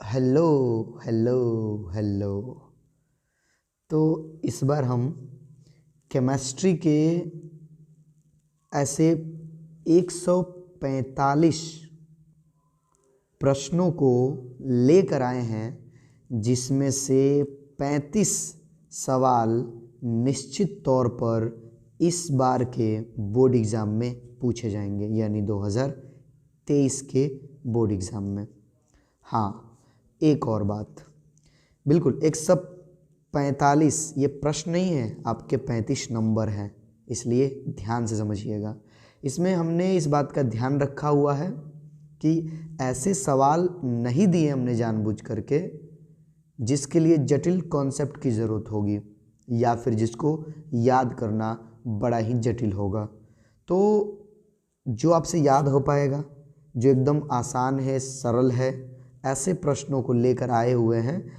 Hello hello hello. तो इस बार हम केमिस्ट्री के ऐसे 145 प्रश्नों को लेकर आए हैं जिसमें से 35 सवाल निश्चित तौर पर इस बार के बोर्ड एग्ज़ाम में पूछे जाएंगे, यानी 2023 के बोर्ड एग्ज़ाम में। हाँ, एक और बात, बिल्कुल 145 ये प्रश्न नहीं है, आपके 35 नंबर हैं, इसलिए ध्यान से समझिएगा। इसमें हमने इस बात का ध्यान रखा हुआ है कि ऐसे सवाल नहीं दिए हमने जानबूझ करके जिसके लिए जटिल कॉन्सेप्ट की ज़रूरत होगी या फिर जिसको याद करना बड़ा ही जटिल होगा। तो जो आपसे याद हो पाएगा, जो एकदम आसान है, सरल है, ऐसे प्रश्नों को लेकर आए हुए हैं।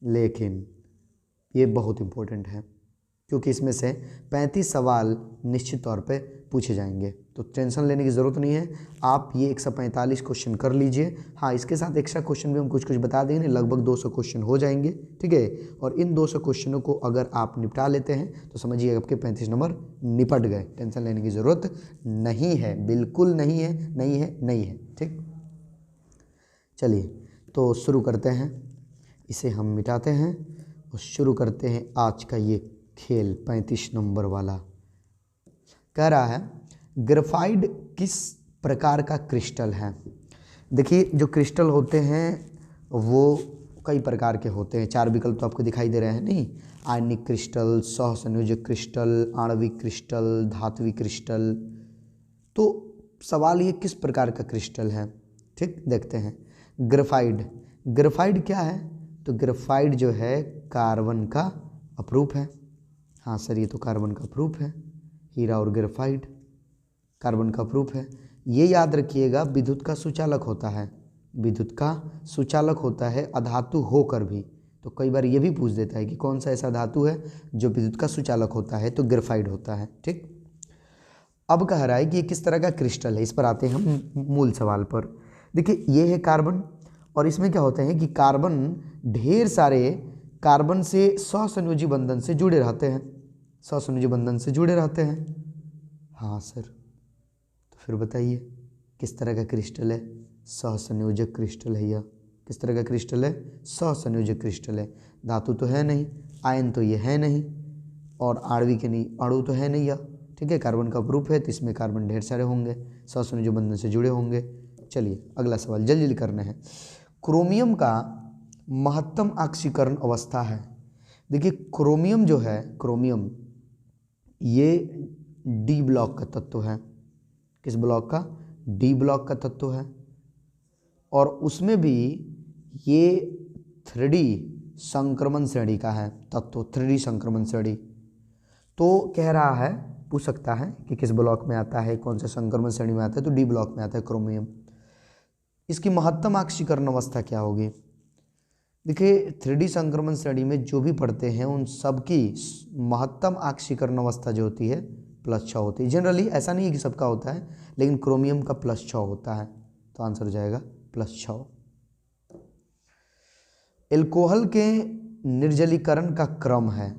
लेकिन ये बहुत इम्पोर्टेंट है क्योंकि इसमें से 35 सवाल निश्चित तौर पे पूछे जाएंगे, तो टेंशन लेने की ज़रूरत नहीं है। आप ये 145 क्वेश्चन कर लीजिए। हाँ, इसके साथ एक्स्ट्रा क्वेश्चन भी हम कुछ बता देंगे, लगभग 200 क्वेश्चन हो जाएंगे, ठीक है। और इन 200 क्वेश्चनों को अगर आप निपटा लेते हैं तो समझिए आपके 35 नंबर निपट गए। टेंशन लेने की ज़रूरत नहीं है, बिल्कुल नहीं है, ठीक। चलिए तो शुरू करते हैं, इसे हम मिटाते हैं और शुरू करते हैं आज का ये खेल। 35 नंबर वाला कह रहा है, ग्रेफाइट किस प्रकार का क्रिस्टल है। देखिए, जो क्रिस्टल होते हैं वो कई प्रकार के होते हैं। 4 विकल्प तो आपको दिखाई दे रहे हैं, नहीं, आयनिक क्रिस्टल, सहसंयोजक क्रिस्टल, आणविक क्रिस्टल, धात्विक क्रिस्टल। तो सवाल ये किस प्रकार का क्रिस्टल है, ठीक, देखते हैं। ग्रेफाइट क्या है, तो ग्रेफाइट जो है कार्बन का अपरूप है। हाँ सर, ये तो कार्बन का अपरूप है। हीरा और ग्रेफाइट कार्बन का अपरूप है। ये याद रखिएगा, विद्युत का सुचालक होता है, विद्युत का सुचालक होता है अधातु होकर भी। तो कई बार ये भी पूछ देता है कि कौन सा ऐसा धातु है जो विद्युत का सुचालक होता है, तो ग्रेफाइट होता है, ठीक। अब कह रहा है कि ये किस तरह का क्रिस्टल है। इस पर आते हैं हम मूल सवाल पर। देखिए, ये है कार्बन, और इसमें क्या होते हैं कि कार्बन ढेर सारे कार्बन से सहसंयोजी बंधन से जुड़े रहते हैं, सहसंयोजी बंधन से जुड़े रहते हैं। हाँ सर, तो फिर बताइए किस तरह का क्रिस्टल है। सहसंयोजक क्रिस्टल है। यह किस तरह का क्रिस्टल है, सहसंयोजक क्रिस्टल है। धातु तो है नहीं, आयन तो ये है नहीं, और आणविक नहीं, अणु तो है नहीं यह, ठीक है। कार्बन का अपरूप है तो इसमें कार्बन ढेर सारे होंगे, सहसंयोजी बंधन से जुड़े होंगे। चलिए अगला सवाल जल्दी जल्दी करना है। क्रोमियम का महत्तम ऑक्सीकरण अवस्था है। देखिए, क्रोमियम जो है, क्रोमियम ये डी ब्लॉक का तत्व है। किस ब्लॉक का, डी ब्लॉक का तत्व है। और उसमें भी ये 3D संक्रमण श्रेणी का है तत्व, 3D संक्रमण श्रेणी। तो कह रहा है, पूछ सकता है कि किस ब्लॉक में आता है, कौन से संक्रमण श्रेणी में आता है, तो डी ब्लॉक में आता है क्रोमियम। इसकी महत्तम ऑक्सीकरण अवस्था क्या होगी। देखिए, 3D संक्रमण श्रेणी में जो भी पढ़ते हैं उन सबकी महत्तम ऑक्सीकरण अवस्था जो होती है +6 होती है। जनरली ऐसा नहीं है कि सबका होता है, लेकिन क्रोमियम का +6 होता है, तो आंसर हो जाएगा +6। एल्कोहल के निर्जलीकरण का क्रम है।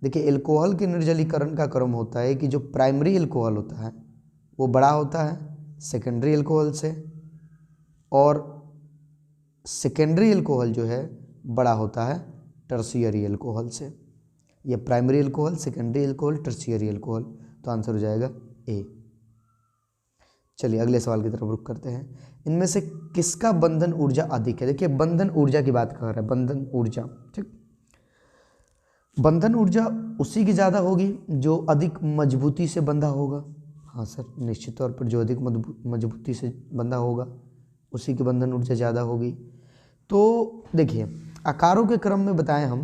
देखिए, एल्कोहल के निर्जलीकरण का क्रम होता है कि जो प्राइमरी एल्कोहल होता है वो बड़ा होता है सेकेंडरी एल्कोहल से, और सेकेंडरी एल्कोहल जो है बड़ा होता है टर्शियरी एल्कोहल से। ये primary alcohol, secondary alcohol, tertiary alcohol, तो आंसर हो जाएगा ए। चलिए अगले सवाल की तरफ रुख करते हैं। इनमें से किसका बंधन ऊर्जा अधिक है। देखिए, बंधन ऊर्जा की बात कर रहा है, बंधन ऊर्जा, ठीक। बंधन ऊर्जा उसी की ज़्यादा होगी जो अधिक मजबूती से बंधा होगा। हाँ सर, निश्चित तौर पर जो अधिक मजबूती से बंधा होगा उसी की बंधन ऊर्जा ज़्यादा होगी। तो देखिए, आकारों के क्रम में बताएं हम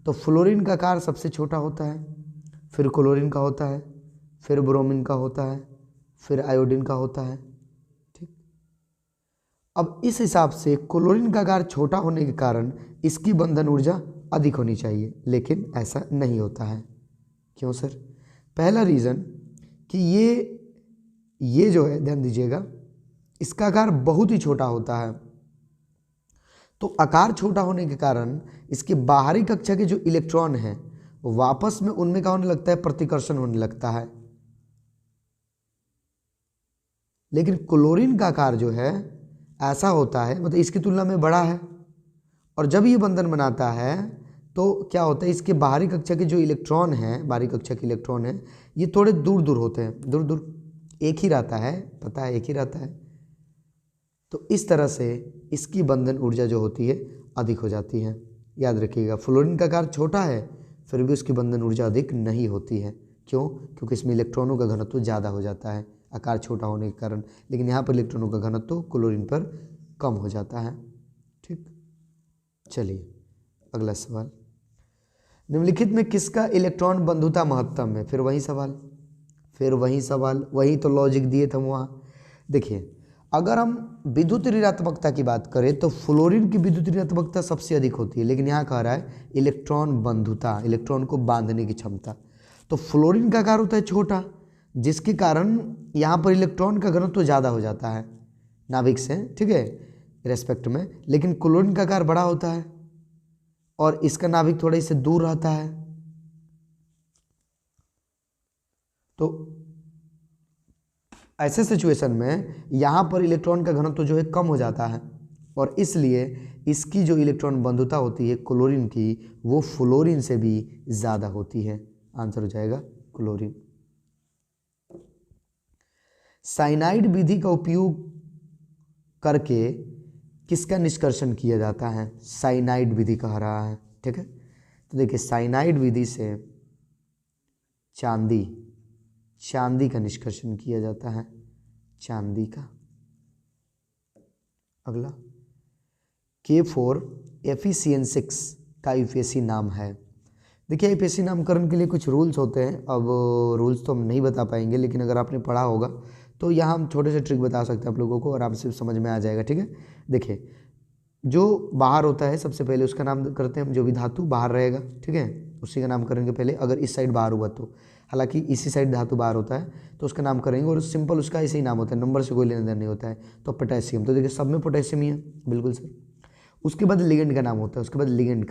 तो फ्लोरीन का आकार सबसे छोटा होता है, फिर क्लोरीन का होता है, फिर ब्रोमीन का होता है, फिर आयोडीन का होता है, ठीक। अब इस हिसाब से क्लोरीन का आकार छोटा होने के कारण इसकी बंधन ऊर्जा अधिक होनी चाहिए, लेकिन ऐसा नहीं होता है। क्यों सर। पहला रीज़न कि ये जो है, ध्यान दीजिएगा, इसका आकार बहुत ही छोटा होता है, तो आकार छोटा होने के कारण इसके बाहरी कक्षा के जो इलेक्ट्रॉन हैं वापस में उनमें क्या होने लगता है, प्रतिकर्षण होने लगता है। लेकिन क्लोरीन का आकार जो है ऐसा होता है, मतलब इसकी तुलना में बड़ा है, और जब ये बंधन बनाता है तो क्या होता है, इसके बाहरी कक्षा के जो इलेक्ट्रॉन हैं, बाहरी कक्षा के इलेक्ट्रॉन हैं, ये थोड़े दूर दूर होते हैं, दूर दूर, एक ही रहता है, पता है, एक ही रहता है। तो इस तरह से इसकी बंधन ऊर्जा जो होती है अधिक हो जाती है। याद रखिएगा, फ्लोरीन का आकार छोटा है फिर भी उसकी बंधन ऊर्जा अधिक नहीं होती है। क्यों? क्योंकि इसमें इलेक्ट्रॉनों का घनत्व ज़्यादा हो जाता है आकार छोटा होने के कारण, लेकिन यहाँ पर इलेक्ट्रॉनों का घनत्व क्लोरीन पर कम हो जाता है। ठीक, चलिए अगला सवाल, निम्नलिखित में किसका इलेक्ट्रॉन बंधुता महत्तम है? फिर वही सवाल, वही तो लॉजिक दिए थे वहाँ। देखिए, अगर हम विद्युत ऋणात्मकता की बात करें तो फ्लोरीन की विद्युत ऋणात्मकता सबसे अधिक होती है, लेकिन यहाँ कह रहा है इलेक्ट्रॉन बंधुता, इलेक्ट्रॉन को बांधने की क्षमता। तो फ्लोरीन का आकार होता है छोटा, जिसके कारण यहाँ पर इलेक्ट्रॉन का घनत्व तो ज़्यादा हो जाता है नाभिक से, ठीक है, रेस्पेक्ट में, लेकिन क्लोरीन का आकार बड़ा होता है और इसका नाभिक थोड़ा इससे दूर रहता है। तो ऐसे सिचुएशन में यहाँ पर इलेक्ट्रॉन का घनत्व जो है कम हो जाता है, और इसलिए इसकी जो इलेक्ट्रॉन बंधुता होती है क्लोरीन की, वो फ्लोरीन से भी ज़्यादा होती है। आंसर हो जाएगा क्लोरीन। साइनाइड विधि का उपयोग करके किसका निष्कर्षण किया जाता है? साइनाइड विधि कह रहा है, ठीक है। तो देखिए, साइनाइड विधि से चांदी का निष्कर्षण किया जाता है, चांदी का। अगला, K4 FeCN6 का यूपीएससी नाम है। देखिए, यूपीएससी नामकरण के लिए कुछ रूल्स होते हैं, अब रूल्स तो हम नहीं बता पाएंगे, लेकिन अगर आपने पढ़ा होगा तो यहाँ हम छोटे से ट्रिक बता सकते हैं आप लोगों को और आपसे समझ में आ जाएगा, ठीक है। देखिए, जो बाहर होता है सबसे पहले उसका नाम करते हैं हम, जो भी धातु बाहर रहेगा, ठीक है, उसी का नाम करेंगे पहले। अगर इस साइड बाहर हुआ तो, हालांकि इसी साइड धातु बाहर होता है तो उसका नाम करेंगे, और सिंपल उसका ऐसे ही नाम होता है, नंबर से कोई लेना देना नहीं होता है। तो पोटेशियम, तो देखिए सब में पोटेशियम ही है, बिल्कुल सर। उसके बाद लिगेंड का नाम होता है, उसके बाद लिगेंड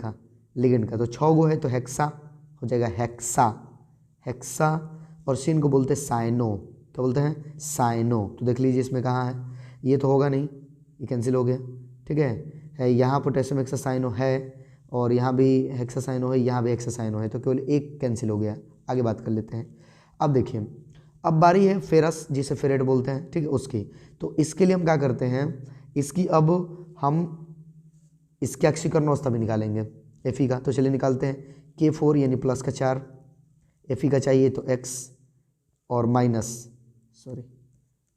का तो 6 गो है, तो हेक्सा हो जाएगा, हेक्सा। और सीन को बोलते हैं साइनो, क्या बोलते हैं? साइनो। तो देख लीजिए इसमें कहाँ है, ये तो होगा नहीं, ये कैंसिल हो गया, ठीक है। यहाँ पोटेशियम हेक्सासाइनो है, और यहाँ भी हेक्सासाइनो है, यहाँ भी हेक्सासाइनो है, तो केवल एक कैंसिल हो गया। आगे बात कर लेते हैं। अब देखिए, अब बारी है फेरस, जिसे फेरेट बोलते हैं, ठीक है, उसकी। तो इसके लिए हम क्या करते हैं, इसकी अब हम इसके अक्षीकरण अवस्था भी निकालेंगे Fe का। तो चलिए निकालते हैं। K4 यानी प्लस का 4, Fe का चाहिए तो x और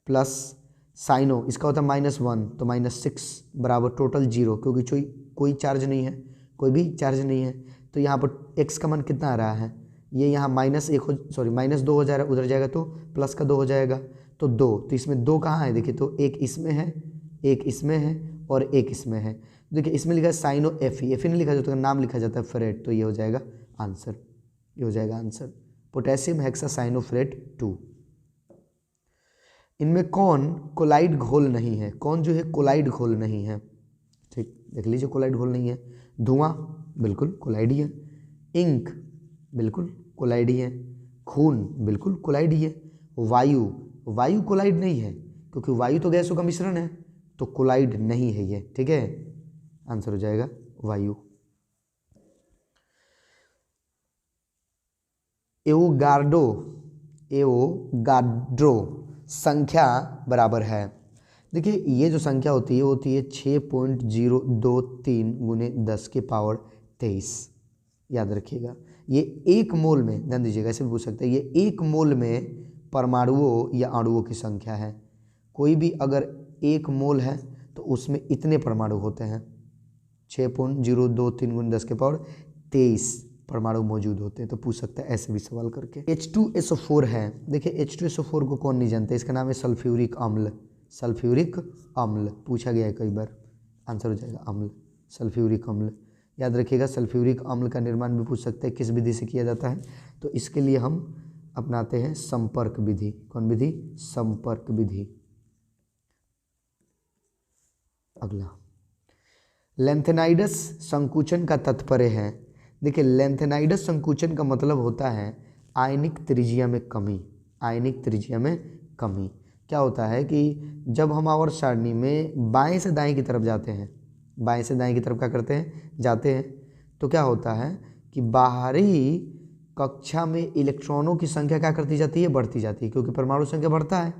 प्लस साइनो, इसका होता है -1, तो -6 बराबर टोटल 0, क्योंकि कोई चार्ज नहीं है, कोई भी चार्ज नहीं है। तो यहाँ पर x का मान कितना आ रहा है, ये यहाँ -2 हो जा रहा है, उधर जाएगा तो प्लस का 2 हो जाएगा, तो 2। तो इसमें 2 कहाँ है, देखिए, तो एक इसमें है, एक इसमें है, और एक इसमें है। देखिए, इसमें लिखा है साइनो Fe नहीं लिखा जाता है, नाम लिखा जाता है फेरेट, तो ये हो जाएगा आंसर, पोटेशियम हेक्सासाइनोफेरेट 2। इनमें कौन कोलाइड घोल नहीं है? कौन जो है कोलाइड घोल नहीं है? ठीक, देख लीजिए, कोलाइड घोल नहीं है। धुआं, बिल्कुल कोलाइड ही है। इंक, बिल्कुल कोलाइड ही है। खून, बिल्कुल कोलाइड ही है। वायु कोलाइड नहीं है, क्योंकि वायु तो गैसों का मिश्रण है, तो कोलाइड नहीं है ये, ठीक है। आंसर हो जाएगा वायु। एवोगाड्रो संख्या बराबर है। देखिए, ये जो संख्या होती है वो होती है 6.023 गुने 10 के पावर 23। याद रखिएगा, ये एक मोल में, ध्यान दीजिएगा, ऐसे भी पूछ सकते हैं, ये एक मोल में परमाणुओं या अणुओं की संख्या है। कोई भी अगर एक मोल है तो उसमें इतने परमाणु होते हैं, 6.023 गुने 10 के पावर 23 परमाणु मौजूद होते हैं। तो पूछ सकता है ऐसे भी सवाल करके। H2SO4 है। देखिए, H2SO4 को कौन नहीं जानता, इसका नाम है सल्फ्यूरिक अम्ल, पूछा गया है कई बार। आंसर हो जाएगा अम्ल, सल्फ्यूरिक अम्ल। याद रखिएगा, सल्फ्यूरिक अम्ल का निर्माण भी पूछ सकते हैं किस विधि से किया जाता है, तो इसके लिए हम अपनाते हैं संपर्क विधि। कौन विधि? संपर्क विधि। अगला, लेंथेनाइडस संकुचन का तात्पर्य है, देखिए लेंथेनाइडस संकुचन का मतलब होता है आयनिक त्रिज्या में कमी। आयनिक त्रिज्या में कमी क्या होता है कि जब हम आवर्त सारणी में बाएं से दाएं की तरफ जाते हैं, बाएं से दाएं की तरफ क्या करते हैं, जाते हैं, तो क्या होता है कि बाहरी कक्षा में इलेक्ट्रॉनों की संख्या क्या करती जाती है, बढ़ती जाती है, क्योंकि परमाणु संख्या बढ़ता है।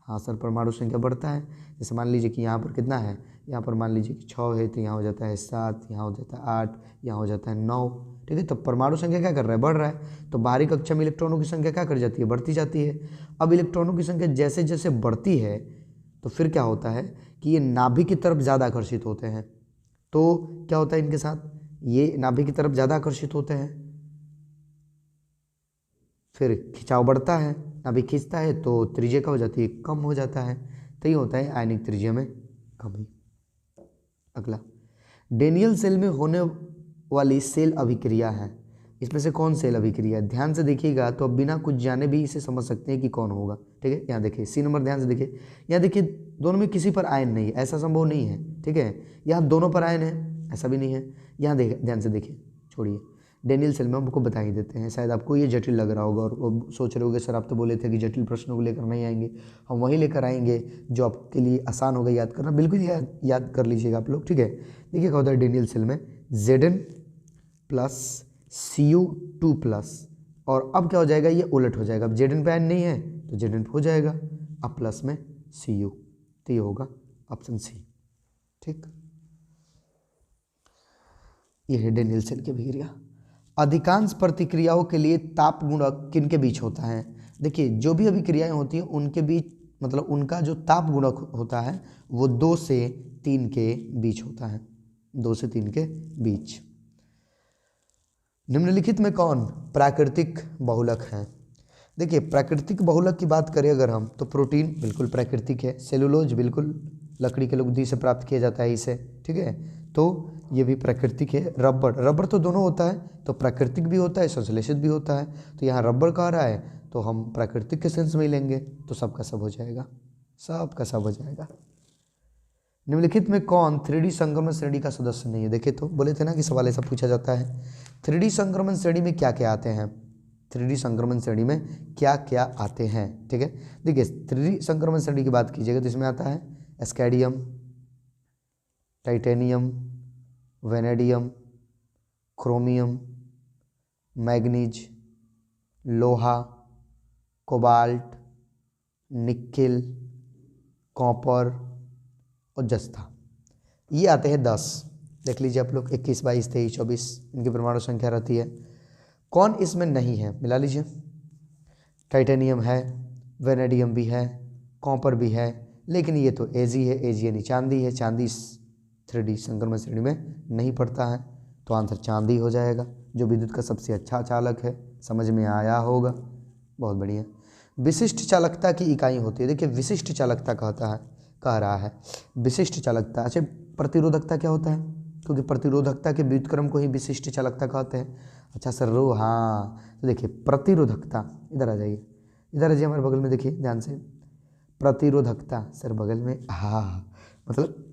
हाँ सर, परमाणु संख्या बढ़ता है। जैसे मान लीजिए कि यहाँ पर कितना है, यहाँ पर मान लीजिए कि 6 है, तो यहाँ हो जाता है 7, यहाँ हो जाता है 8, यहाँ हो जाता है 9, ठीक है। तो परमाणु संख्या क्या कर रहा है, बढ़ रहा है। तो बाहरी कक्षा में इलेक्ट्रॉनों की संख्या क्या कर जाती है, बढ़ती जाती है। अब इलेक्ट्रॉनों की संख्या जैसे जैसे बढ़ती है तो फिर क्या होता है कि ये नाभिक की तरफ ज़्यादा आकर्षित होते हैं। तो क्या होता है इनके साथ, ये नाभिक की तरफ ज़्यादा आकर्षित होते हैं, फिर खिंचाव बढ़ता है, नाभिक खींचता है तो त्रिज्या क्या हो जाती है, कम हो जाता है। तो ये होता है आयनिक त्रिज्या में कमी। अगला, डेनियल सेल में होने वाली सेल अभिक्रिया है, इसमें से कौन सेल अभिक्रिया है? ध्यान से देखिएगा तो अब बिना कुछ जाने भी इसे समझ सकते हैं कि कौन होगा, ठीक है। यहाँ देखिए सी नंबर, ध्यान से देखिए, यहाँ देखिए दोनों में किसी पर आयन नहीं है, ऐसा संभव नहीं है, ठीक है। यहाँ दोनों पर आयन है, ऐसा भी नहीं है। यहाँ देख, ध्यान से देखिए, छोड़िए, डेनियल सेल में हम आपको बता ही देते हैं। शायद आपको ये जटिल लग रहा होगा और वो सोच रहे होगे सर आप तो बोले थे कि जटिल प्रश्नों को लेकर नहीं आएंगे, हम वही लेकर आएंगे जो आपके लिए आसान होगा याद करना। बिल्कुल याद कर लीजिएगा आप लोग, ठीक है। देखिए क्या होता है डेनियल सेल में, Zn प्लस Cu2 प्लस, और अब क्या हो जाएगा, ये उलट हो जाएगा। अब Zn पे आयन नहीं है तो Zn हो जाएगा, अब प्लस में Cu, तो ये होगा ऑप्शन सी, ठीक। ये है डेनियल सेल की अभिक्रिया। अधिकांश प्रतिक्रियाओं के लिए ताप गुणक किन के बीच होता है? देखिए जो भी अभिक्रियाएं होती हैं उनके बीच, मतलब उनका जो ताप गुणक होता है वो 2 से 3 के बीच होता है, 2 से 3 के बीच। निम्नलिखित में कौन प्राकृतिक बहुलक है? देखिए प्राकृतिक बहुलक की बात करें अगर हम, तो प्रोटीन बिल्कुल प्राकृतिक है, सेलुलोज बिल्कुल लकड़ी के लुगदी से प्राप्त किया जाता है इसे, ठीक है, तो ये भी प्राकृतिक है। रबर, रबर तो दोनों होता है, तो प्राकृतिक भी होता है, संश्लेषित भी होता है। तो यहाँ रबर कह रहा है तो हम प्राकृतिक के सेंस में ही लेंगे, तो सबका सब हो जाएगा, सबका सब हो जाएगा। निम्नलिखित में कौन 3D संक्रमण श्रेणी का सदस्य नहीं है? देखे तो बोले थे ना कि सवाल ऐसा पूछा जाता है। 3D संक्रमण श्रेणी में क्या क्या आते हैं, 3D संक्रमण श्रेणी में क्या क्या आते हैं, ठीक है। देखिए 3D संक्रमण श्रेणी की बात कीजिएगा तो इसमें आता है एस्कैडियम, टाइटेनियम, वेनेडियम, क्रोमियम, मैग्नीज, लोहा, कोबाल्ट, निकेल, कॉपर और जस्ता, ये आते हैं 10। देख लीजिए आप लोग 21, 22, 23, 24 इनकी परमाणु संख्या रहती है। कौन इसमें नहीं है, मिला लीजिए, टाइटेनियम है, वेनेडियम भी है, कॉपर भी है, लेकिन ये तो एजी है, एजी यानी चांदी है, चांदी 3D संक्रमण श्रेणी में नहीं पड़ता है, तो आंसर चांदी हो जाएगा, जो विद्युत का सबसे अच्छा चालक है। समझ में आया होगा, बहुत बढ़िया। विशिष्ट चालकता की इकाई होती है, देखिए विशिष्ट चालकता कह रहा है विशिष्ट चालकता। अच्छा प्रतिरोधकता क्या होता है, क्योंकि प्रतिरोधकता के व्युत्क्रम को ही विशिष्ट चालकता कहते हैं। अच्छा सर रो, हाँ, तो देखिए प्रतिरोधकता, इधर आ जाइए, इधर आ जाइए हमारे बगल में, देखिए ध्यान से, प्रतिरोधकता सर बगल में, हाँ मतलब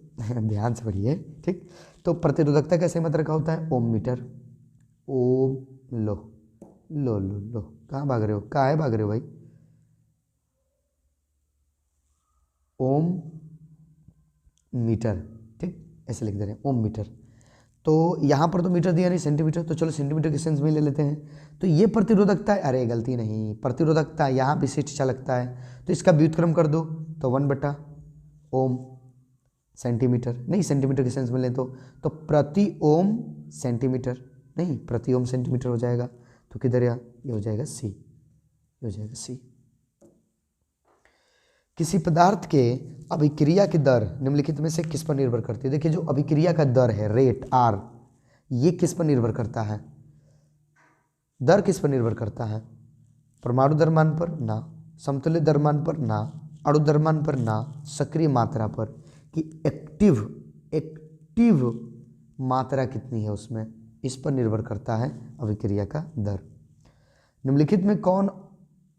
ध्यान से पढ़िए, ठीक। तो प्रतिरोधकता कैसे मतलब क्या होता है, ओम मीटर, ओम, लो लो लो लो, कहाँ भाग रहे हो, कहाँ है भाग रहे हो भाई, ओम मीटर, ठीक, ऐसे लिख दे रहे हैं ओम मीटर। तो यहाँ पर तो मीटर दिया नहीं, सेंटीमीटर, तो चलो सेंटीमीटर के सेंस में ले लेते हैं। तो ये प्रतिरोधकता है, अरे गलती नहीं, प्रतिरोधकता यहाँ विशिष्ट चालकता है, तो इसका व्युत्क्रम कर दो तो 1 ओम सेंटीमीटर, नहीं सेंटीमीटर के सेंस में ले तो प्रति ओम सेंटीमीटर, नहीं प्रति ओम सेंटीमीटर हो जाएगा। तो किधर ये हो जाएगा सी, ये हो जाएगा सी। किसी पदार्थ के अभिक्रिया की दर निम्नलिखित में से किस पर निर्भर करती है? देखिए जो अभिक्रिया का दर है, रेट आर, ये किस पर निर्भर करता है, दर किस पर निर्भर करता है? परमाणु द्रव्यमान पर ना, समतुल्य द्रव्यमान पर ना, अणु द्रव्यमान पर ना, सक्रिय मात्रा पर, कि एक्टिव मात्रा कितनी है उसमें, इस पर निर्भर करता है अभिक्रिया का दर। निम्नलिखित में कौन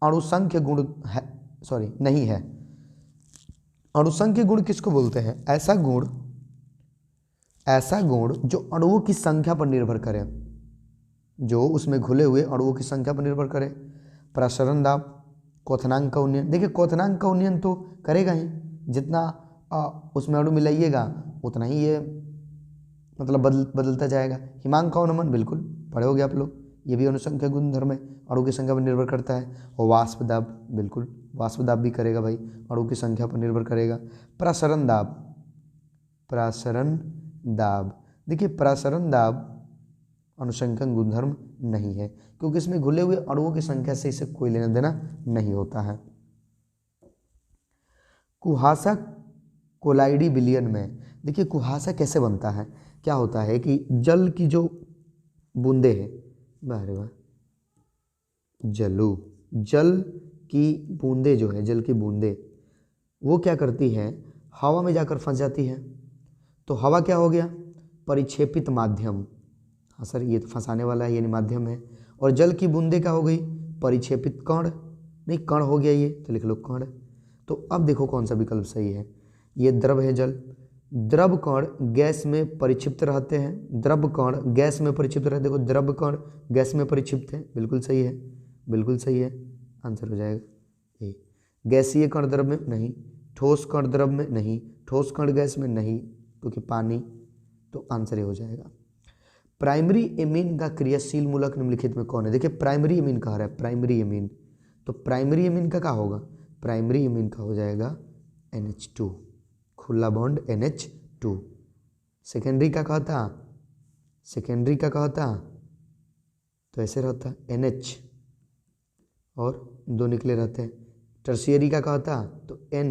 अणुसंख्य गुण है, सॉरी नहीं है, अणुसंख्य गुण किसको बोलते हैं? ऐसा गुण ऐसा गुण जो अणुओं की संख्या पर निर्भर करे, जो उसमें घुले हुए अणुओं की संख्या पर निर्भर करे। प्रसरण दाब, क्वथनांक का उन्नयन। देखिए क्वथनांक का उन्नयन तो करेगा ही, जितना उसमें अणु मिलाइएगा उतना ही ये मतलब बदलता जाएगा। हिमांक का अवनमन, बिल्कुल पढ़े होगे आप लोग, ये भी अनुसंख्या गुणधर्म है, अणु की संख्या पर निर्भर करता है। और वाष्प दाब, बिल्कुल वाष्प दाब भी करेगा भाई, अणु की संख्या पर निर्भर करेगा। प्रसरण दाब, प्रसरण दाब, देखिए प्रसरण दाब अनुसंख्यक गुणधर्म नहीं है, क्योंकि इसमें घुले हुए अणुओं की संख्या से इसे कोई लेना देना नहीं होता है। कुहासा कोलाइडी विलयन में, देखिए कुहासा कैसे बनता है, क्या होता है कि जल की जो बूंदे हैं, बारे वाह, जल की बूंदे जो है, जल की बूंदे वो क्या करती है, हवा में जाकर फंस जाती है। तो हवा क्या हो गया, परिक्षेपित माध्यम, हाँ सर ये तो फंसाने वाला है यानी माध्यम है। और जल की बूंदे क्या हो गई, परिक्षेपित कण, नहीं कण हो गया ये, तो लिख लो कण। तो अब देखो कौन सा विकल्प सही है, ये द्रव है जल, द्रव कण गैस में परिक्षिप्त रहते हैं, द्रव कण गैस में परिक्षिप्त रहते हैं, देखो द्रव कण गैस में परिक्षिप्त है, बिल्कुल सही है, बिल्कुल सही है, आंसर हो जाएगा ए। गैसीय कण द्रव में नहीं, ठोस कण द्रव में नहीं, ठोस कण गैस में नहीं, क्योंकि पानी, तो आंसर ये हो जाएगा। प्राइमरी एमीन का क्रियाशील मूलक निम्नलिखित में कौन है, देखिए प्राइमरी एमीन कह रहा है, प्राइमरी एमीन, तो प्राइमरी एमीन का क्या होगा, प्राइमरी एमीन का हो जाएगा NH2, खुला बॉन्ड NH2। सेकेंडरी का कहता, सेकेंडरी का कहता तो ऐसे रहता NH और दो निकले रहते हैं। टर्शियरी का कहता तो N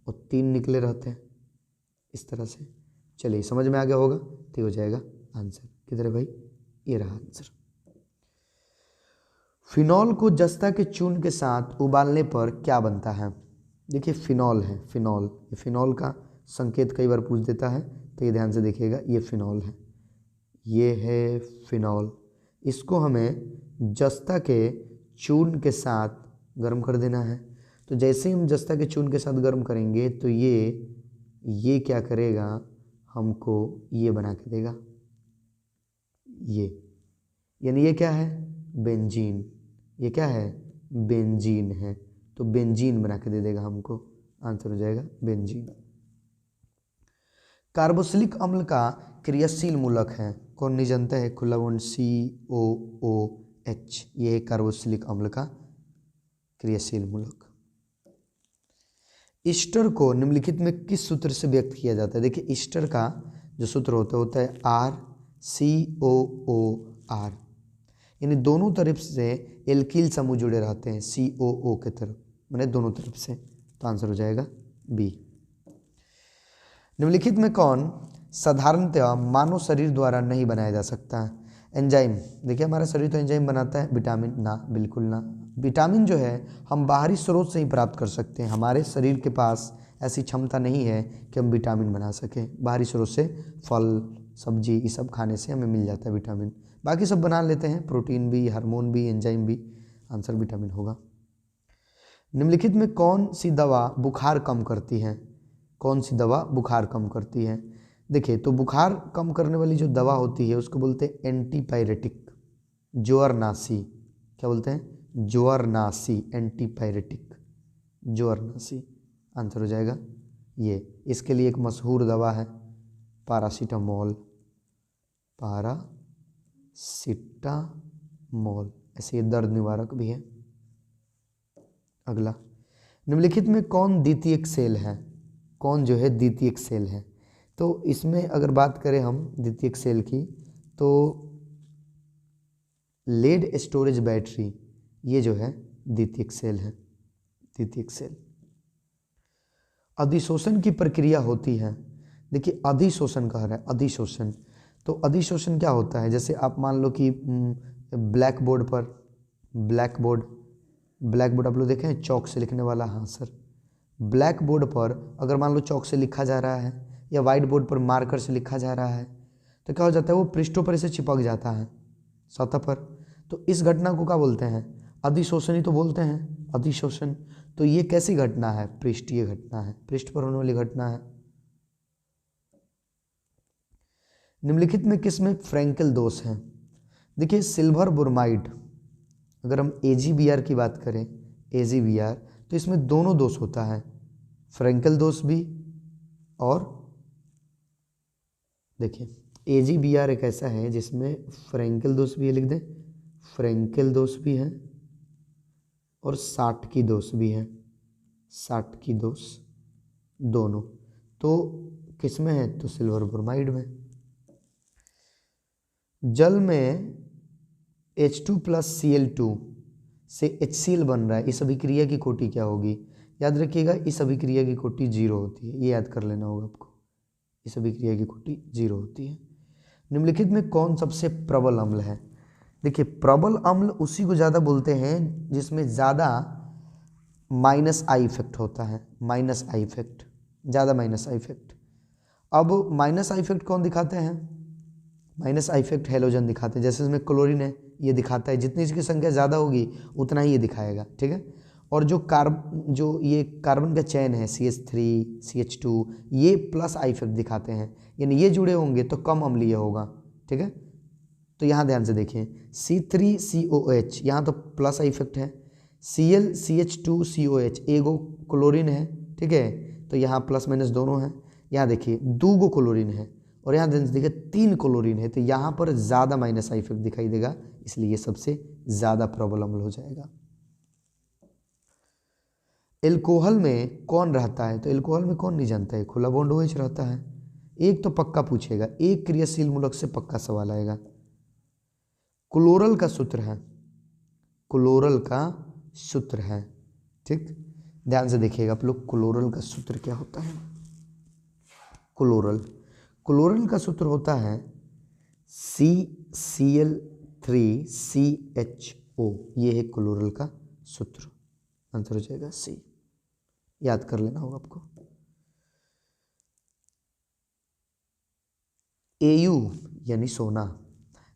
और 3 निकले रहते हैं, इस तरह से। चलिए समझ में आ गया होगा, तो हो जाएगा आंसर। किधर है भाई, ये रहा आंसर। फिनॉल को जस्ता के चूर्ण के साथ उबालने पर क्या बनता है, देखिए फिनॉल है, फिनॉल, ये फिनॉल का संकेत कई बार पूछ देता है, तो ये ध्यान से देखिएगा, ये फिनॉल है, ये है फिनॉल। इसको हमें जस्ता के चूर्ण के साथ गर्म कर देना है। तो जैसे ही हम जस्ता के चूर्ण के साथ गर्म करेंगे तो ये क्या करेगा, हमको ये बना के देगा, ये यानी ये क्या है, बेंजीन, ये क्या है, बेंजीन है, तो बेंजीन बना के दे देगा हमको, आंसर हो जाएगा बेंजीन। कार्बोक्सिलिक अम्ल का क्रियाशील मूलक है, कौन नहीं जानता है, खुला बॉन्ड COOH, ये है कार्बोक्सिलिक अम्ल का क्रियाशील मूलक। ईस्टर को निम्नलिखित में किस सूत्र से व्यक्त किया जाता है, देखिए ईस्टर का जो सूत्र होता है RCOOR, यानी दोनों तरफ से एल्किल समूह जुड़े रहते हैं, COO के तरफ, मैंने दोनों तरफ से, तो आंसर हो जाएगा B। निम्नलिखित में कौन साधारणतः मानव शरीर द्वारा नहीं बनाया जा सकता है, एंजाइम, देखिए हमारा शरीर तो एंजाइम बनाता है, विटामिन ना, बिल्कुल ना। विटामिन जो है हम बाहरी स्रोत से ही प्राप्त कर सकते हैं, हमारे शरीर के पास ऐसी क्षमता नहीं है कि हम विटामिन बना सकें बाहरी स्रोत से, फल सब्जी ये सब खाने से हमें मिल जाता है विटामिन, बाकी सब बना लेते हैं, प्रोटीन भी, हार्मोन भी, एंजाइम भी, आंसर विटामिन होगा। निम्नलिखित में कौन सी दवा बुखार कम करती है, कौन सी दवा बुखार कम करती है, देखिए तो बुखार कम करने वाली जो दवा होती है उसको बोलते हैं एंटीपायरेटिक, जोरनासी, क्या बोलते हैं, जोरनासी, एंटीपायरेटिक, जोरनासी, आंसर हो जाएगा ये। इसके लिए एक मशहूर दवा है पैरासीटामोल, पैरासीटामोल, ऐसे ये दर्द निवारक भी है। अगला, निम्नलिखित में कौन द्वितीयक सेल है, कौन जो है द्वितीयक सेल है, तो इसमें अगर बात करें हम द्वितीयक सेल की, तो लेड स्टोरेज बैटरी, ये जो है द्वितीयक सेल है, द्वितीयक सेल। अधिशोषण की प्रक्रिया होती है, देखिए अधिशोषण कह रहा है, अधिशोषण, तो अधिशोषण क्या होता है, जैसे आप मान लो कि ब्लैक बोर्ड पर, ब्लैक बोर्ड आप लोग देखें हैं चौक से लिखने वाला, हाँ सर, ब्लैक बोर्ड पर अगर मान लो चौक से लिखा जा रहा है या वाइट बोर्ड पर मार्कर से लिखा जा रहा है, तो क्या हो जाता है, वो पृष्ठों पर इसे चिपक जाता है सतह पर, तो इस घटना को क्या बोलते हैं, अधिशोषण ही तो बोलते हैं, अधिशोषण। तो ये कैसी घटना है? पृष्ठीय घटना है, पृष्ठ पर होने वाली घटना है। निम्नलिखित में किसमें फ्रैंकल दोष है? देखिए सिल्वर ब्रोमाइड, अगर हम AgBr की बात करें, AgBr, तो इसमें दोनों दोष होता है, फ्रैंकल दोष भी, और देखिए AgBr एक ऐसा है जिसमें फ्रैंकल दोष भी है, लिख दें, फ्रैंकल दोष भी है और साटकी दोष भी है, साटकी दोष दोनों। तो किसमें है? तो सिल्वर ब्रोमाइड में। जल में H2+Cl2 से HCl बन रहा है, इस अभिक्रिया की कोटि क्या होगी? याद रखिएगा इस अभिक्रिया की कोटि 0 होती है, ये याद कर लेना होगा आपको, इस अभिक्रिया की कोटि 0 होती है। निम्नलिखित में कौन सबसे प्रबल अम्ल है? देखिए प्रबल अम्ल उसी को ज़्यादा बोलते हैं जिसमें ज़्यादा -I इफेक्ट होता है, -I इफेक्ट, ज़्यादा -I इफेक्ट। अब -I इफेक्ट कौन दिखाते हैं? -I इफेक्ट हैलोजन दिखाते हैं, जैसे इसमें क्लोरीन है, ये दिखाता है, जितनी इसकी संख्या ज़्यादा होगी उतना ही ये दिखाएगा, ठीक है। और जो ये कार्बन का चैन है CH3 CH2, ये +I इफेक्ट दिखाते हैं, यानी ये जुड़े होंगे तो कम अम्लीय होगा, ठीक है। तो यहाँ ध्यान से देखें, C3COH, यहाँ तो +I इफेक्ट है, Cl CH2COH, एगो क्लोरीन है, ठीक है, तो यहाँ + दोनों हैं। यहाँ देखिए 2 गो क्लोरीन है और यहाँ देखिए 3 क्लोरीन है, तो यहाँ पर ज़्यादा -I इफेक्ट दिखाई देगा, इसलिए ये सबसे ज़्यादा प्रबल अम्ल हो जाएगा। एल्कोहल में कौन रहता है? तो एल्कोहल में कौन नहीं जानता है, खुला बॉन्ड OH रहता है। एक तो पक्का पूछेगा, एक क्रियाशील मूलक से पक्का सवाल आएगा। क्लोरल का सूत्र है, क्लोरल का सूत्र है, ठीक, ध्यान से देखिएगा आप लोग, क्लोरल का सूत्र क्या होता है? क्लोरल का सूत्र होता है CCl3CHO, ये है क्लोरल का सूत्र, आंसर हो जाएगा C, याद कर लेना होगा आपको। Au यानी सोना,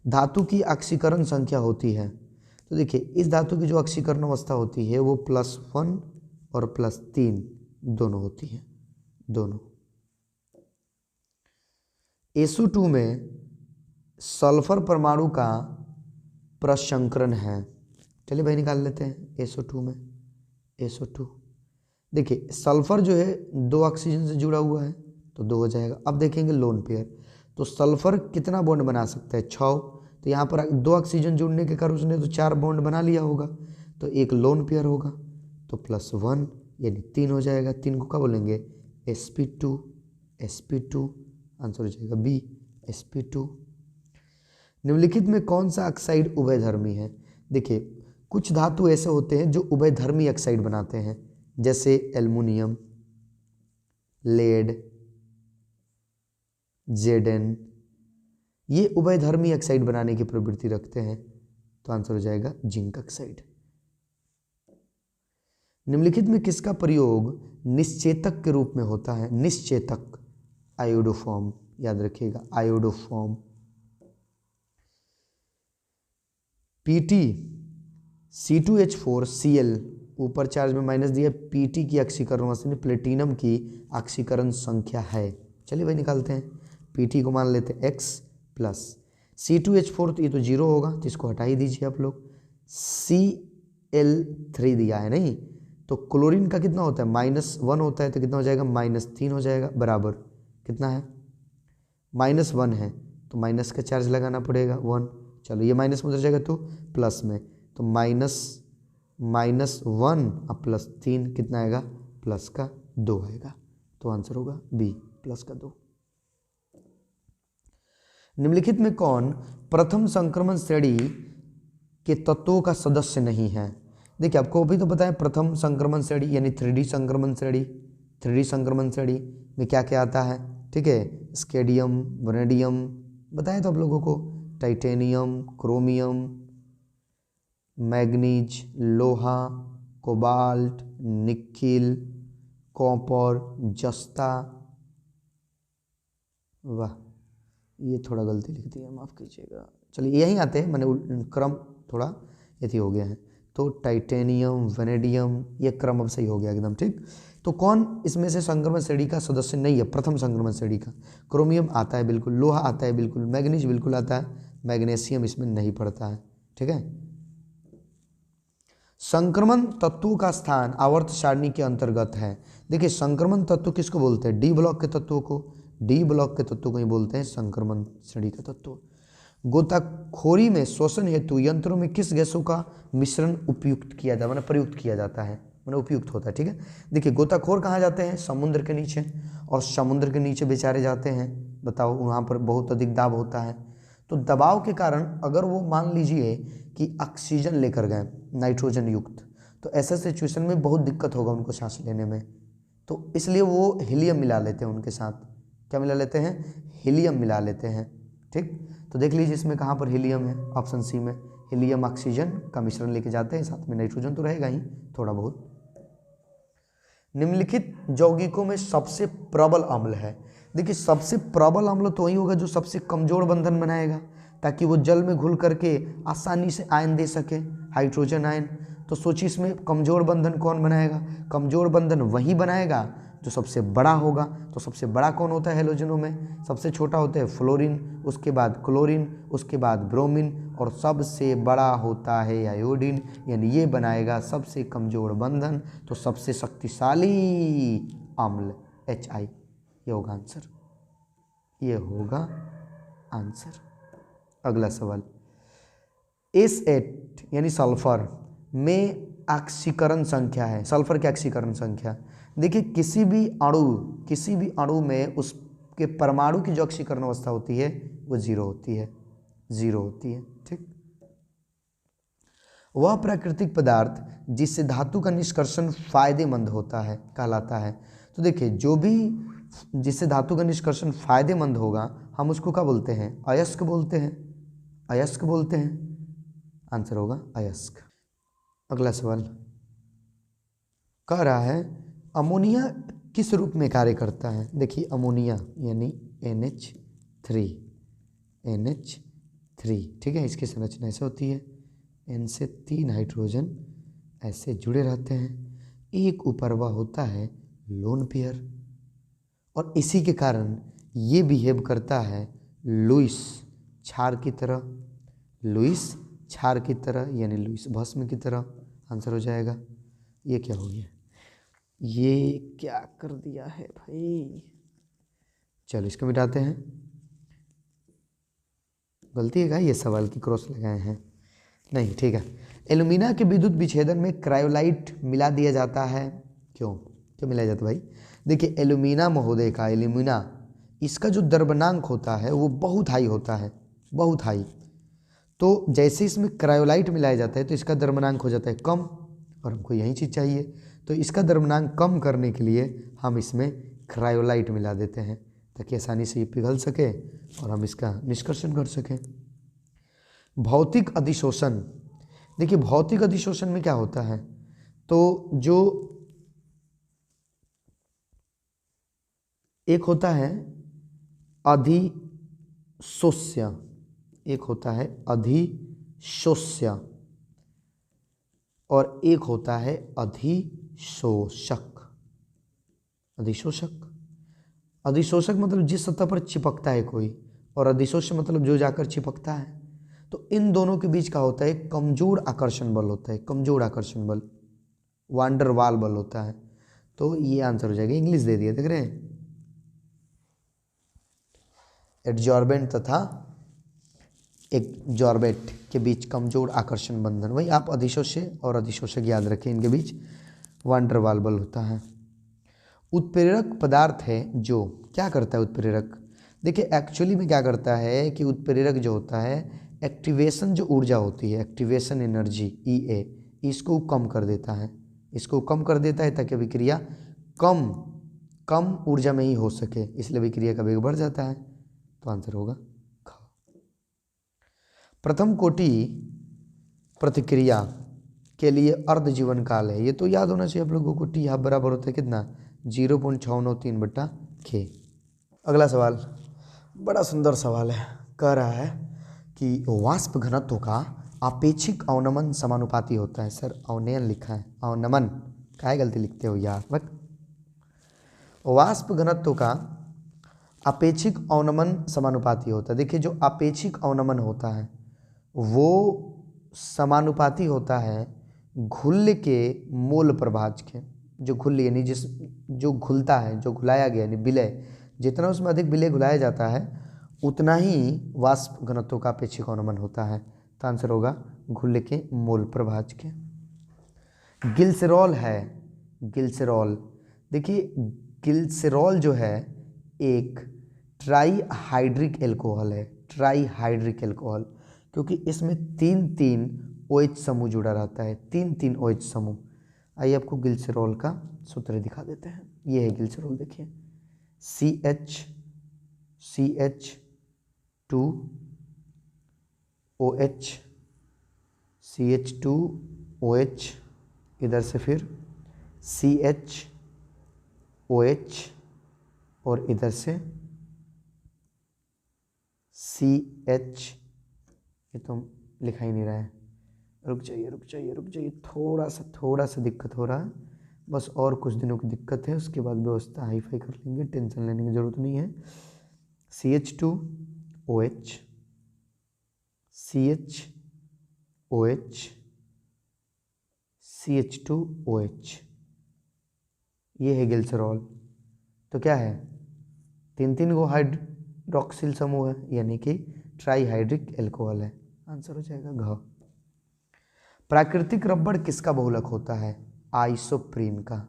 धातु की ऑक्सीकरण संख्या होती है, तो देखिए इस धातु की जो ऑक्सीकरण अवस्था होती है वो +1 और +3 दोनों होती है, दोनों। SO2 में सल्फर परमाणु का प्रसंकरण है, चलिए भाई निकाल लेते हैं। SO2 में SO2, देखिए सल्फर जो है 2 ऑक्सीजन से जुड़ा हुआ है तो 2 हो जाएगा। अब देखेंगे लोन पेयर, तो सल्फर कितना बॉन्ड बना सकता है? 6, तो यहाँ पर 2 ऑक्सीजन जुड़ने के कारण उसने तो 4 बॉन्ड बना लिया होगा, तो एक लोन पेयर होगा, तो +1 यानी 3 हो जाएगा। 3 को क्या बोलेंगे? sp2, आंसर हो जाएगा B, sp2। निम्नलिखित में कौन सा ऑक्साइड उभयधर्मी है? देखिए कुछ धातु ऐसे होते हैं जो उभयधर्मी ऑक्साइड बनाते हैं, जैसे एल्युमिनियम, लेड, Zn, ये उभयधर्मी ऑक्साइड बनाने की प्रवृत्ति रखते हैं, तो आंसर हो जाएगा जिंक ऑक्साइड। निम्नलिखित में किसका प्रयोग निश्चेतक के रूप में होता है? निश्चेतक, आयोडोफॉर्म, याद रखिएगा आयोडोफॉर्म। Pt C2H4Cl, ऊपर चार्ज में माइनस दिया, Pt की ऑक्सीकरण अवस्था प्लेटिनम की ऑक्सीकरण संख्या है। चलिए भाई निकालते हैं, Pt को मान लेते हैं X प्लस C2H4, तो ये तो 0 होगा, तो इसको हटा ही दीजिए आप लोग। Cl3 दिया है नहीं, तो क्लोरीन का कितना होता है? -1 होता है, तो कितना हो जाएगा? -3 हो जाएगा, बराबर कितना है? -1 है तो माइनस का चार्ज लगाना पड़ेगा 1, चलो ये माइनस में उधर जाएगा तो प्लस में, तो -1 और +3 कितना आएगा? +2 आएगा, तो आंसर होगा B, +2। निम्नलिखित में कौन प्रथम संक्रमण श्रेणी के तत्वों का सदस्य नहीं है? देखिए आपको अभी तो पता है प्रथम संक्रमण श्रेणी यानी 3D संक्रमण श्रेणी, 3D संक्रमण श्रेणी में क्या क्या आता है, ठीक है, स्केडियम, वनेडियम बताया तो आप लोगों को, टाइटेनियम, क्रोमियम, मैग्नीज, लोहा, कोबाल्ट, निकिल, कॉपर, जस्ता, वाह ये थोड़ा गलती लिख दी है, माफ़ कीजिएगा, चलिए यहीं आते हैं, मैंने क्रम थोड़ा यथी हो गया है, तो टाइटेनियम, वेनेडियम, ये क्रम अब सही हो गया एकदम ठीक। तो कौन इसमें से संक्रमण श्रेणी का सदस्य नहीं है? प्रथम संक्रमण श्रेणी का क्रोमियम आता है बिल्कुल, लोहा आता है बिल्कुल, मैग्नीज बिल्कुल आता है, मैग्नीशियम इसमें नहीं पड़ता है। ठीक है। संक्रमण तत्वों का स्थान आवर्त सारणी के अंतर्गत है। देखिए संक्रमण तत्व किसको बोलते हैं? डी ब्लॉक के तत्वों को, डी ब्लॉक के तत्वों को ही बोलते हैं संक्रमण श्रेणी का तत्व। गोताखोरी में शोषण हेतु यंत्रों में किस गैसों का मिश्रण उपयुक्त किया जाता है, मतलब प्रयुक्त किया जाता है, मतलब उपयुक्त होता है। ठीक है। देखिए गोताखोर कहाँ जाते हैं? समुद्र के नीचे, और समुद्र के नीचे बेचारे जाते हैं, बताओ वहाँ पर बहुत अधिक दाब होता है। तो दबाव के कारण अगर वो मान लीजिए कि ऑक्सीजन लेकर गए नाइट्रोजन युक्त, तो ऐसे सिचुएशन में बहुत दिक्कत होगा उनको सांस लेने में, तो इसलिए वो हीलियम मिला लेते हैं उनके साथ। क्या मिला लेते हैं? हीलियम मिला लेते हैं। ठीक। तो देख लीजिए इसमें कहाँ पर हीलियम है? ऑप्शन सी में हीलियम ऑक्सीजन का मिश्रण लेके जाते हैं, साथ में नाइट्रोजन तो रहेगा ही थोड़ा बहुत। निम्नलिखित यौगिकों में सबसे प्रबल अम्ल है। देखिए सबसे प्रबल अम्ल तो वही होगा जो सबसे कमजोर बंधन बनाएगा, ताकि वो जल में घुल करके आसानी से आयन दे सके, हाइड्रोजन आयन। तो सोचिए इसमें कमजोर बंधन कौन बनाएगा? कमजोर बंधन वही बनाएगा जो सबसे बड़ा होगा। तो सबसे बड़ा कौन होता है हेलोजनों में? सबसे छोटा होता है फ्लोरीन, उसके बाद क्लोरीन, उसके बाद ब्रोमीन, और सबसे बड़ा होता है आयोडीन। यानी ये बनाएगा सबसे कमजोर बंधन। तो सबसे शक्तिशाली अम्ल HI, ये होगा आंसर, ये होगा आंसर। अगला सवाल, S8 यानी सल्फर में ऑक्सीकरण संख्या है। सल्फर की ऑक्सीकरण संख्या, देखिए किसी भी अणु में उसके परमाणु की जो ऑक्सीकरण अवस्था होती है वो 0 होती है, 0 होती है। ठीक। वह प्राकृतिक पदार्थ जिससे धातु का निष्कर्षण फायदेमंद होता है कहलाता है। तो देखिए जो भी जिससे धातु का निष्कर्षण फायदेमंद होगा हम उसको क्या बोलते हैं? अयस्क बोलते हैं, अयस्क बोलते हैं। आंसर होगा अयस्क। अगला सवाल कह रहा है अमोनिया किस रूप में कार्य करता है? देखिए अमोनिया यानी NH3, NH3। ठीक है। इसकी संरचना ऐसे होती है, N से 3 हाइड्रोजन ऐसे जुड़े रहते हैं, एक ऊपरवा होता है लोन पेयर, और इसी के कारण ये बिहेव करता है लुईस क्षार की तरह, लुईस क्षार की तरह यानी लुईस भस्म की तरह। आंसर हो जाएगा। ये क्या हो गया? ये क्या कर दिया है भाई? चलो इसको मिटाते हैं, गलती है क्या? ये सवाल की क्रॉस लगाए हैं, नहीं ठीक है। एल्यूमिना के विद्युत विच्छेदन में क्रायोलाइट मिला दिया जाता है, क्यों क्यों मिलाया जाता है भाई? देखिए एल्यूमिना महोदय का, एल्यूमिना इसका जो द्रव्यमानांक होता है वो बहुत हाई होता है, बहुत हाई। तो जैसे इसमें क्रायोलाइट मिलाया जाता है तो इसका द्रव्यमानांक हो जाता है कम, और हमको यही चीज़ चाहिए। तो इसका द्रव्यमानांक कम करने के लिए हम इसमें क्रायोलाइट मिला देते हैं, ताकि आसानी से ये पिघल सके और हम इसका निष्कर्षण कर सकें। भौतिक अधिशोषण, देखिए भौतिक अधिशोषण में क्या होता है? तो जो एक होता है अधिशोष्य, एक होता है अधिशोष्य, और एक होता है अधिशोषक। अधिशोषक, अधिशोषक मतलब जिस सतह पर चिपकता है कोई, और अधिशोष्य मतलब जो जाकर चिपकता है। तो इन दोनों के बीच का होता है कमजोर आकर्षण बल होता है, कमजोर आकर्षण बल, वांडर वाल बल होता है। तो ये आंसर हो जाएगा, इंग्लिश दे दिया देख रहे हैं, एडजॉर्बेंट तथा एग्जॉर्बेट के बीच कमजोर आकर्षण बंधन। वही आप अधिशोष्य और अधिशोषक याद रखें, इनके बीच वांडर वाल बल होता है। उत्प्रेरक पदार्थ है जो क्या करता है? उत्प्रेरक देखिए एक्चुअली में क्या करता है कि उत्प्रेरक जो होता है एक्टिवेशन जो ऊर्जा होती है, एक्टिवेशन एनर्जी EA, इसको कम कर देता है, इसको कम कर देता है ताकि अभिक्रिया कम ऊर्जा में ही हो सके, इसलिए अभिक्रिया का वेग बढ़ जाता है। तो आंसर होगा ख। प्रथम कोटि प्रतिक्रिया के लिए अर्ध जीवन काल है, ये तो याद होना चाहिए आप लोगों को। T बराबर होता है कितना? 0.693/K। अगला सवाल बड़ा सुंदर सवाल है, कह रहा है कि वाष्प घनत्व का आपेक्षिक अवनमन समानुपाती होता है। सर अवनयन लिखा है, अवनमन काहे गलती लिखते हो यार। बट वाष्प घनत्व का आपेक्षिक अवनमन समानुपाती होता है। देखिए जो आपेक्षिक अवनमन होता है वो समानुपाती होता है घुल्य के मोल प्रभाज के। जो घुल्य यानी जो घुलता है, जो घुलाया गया यानी विलय, जितना उसमें अधिक विलय घुलाया जाता है उतना ही वाष्प घनत्व का आपेक्षिक अवनमन होता है। तो आंसर होगा घुल्य के मोल प्रभाज के। ग्लिसरॉल है, ग्लिसरॉल, देखिए ग्लिसरॉल जो है एक ट्राईहाइड्रिक एल्कोहल है, ट्राईहाइड्रिक एल्कोहल, क्योंकि इसमें 3 OH समूह जुड़ा रहता है, 3 OH समूह। आइए आपको ग्लिसरॉल का सूत्र दिखा देते हैं। ये है ग्लिसरॉल, देखिए CH2OH, CH2OH, इधर से फिर CHOH और इधर से CH, ये तो लिखा ही नहीं रहा है, रुक जाइए, थोड़ा सा दिक्कत हो रहा है, बस और कुछ दिनों की दिक्कत है, उसके बाद व्यवस्था हाई फाई कर लेंगे, टेंशन लेने की ज़रूरत नहीं है। CH2OH, CHOH, CH2OH, ये है ग्लिसरॉल। तो क्या है, 3 गो हाइड्रोक्सिल समूह है, यानी कि ट्राईहाइड्रिक एल्कोहल है। आंसर हो जाएगा घ। प्राकृतिक रबड़ किसका बहुलक होता है? आइसोप्रीन का,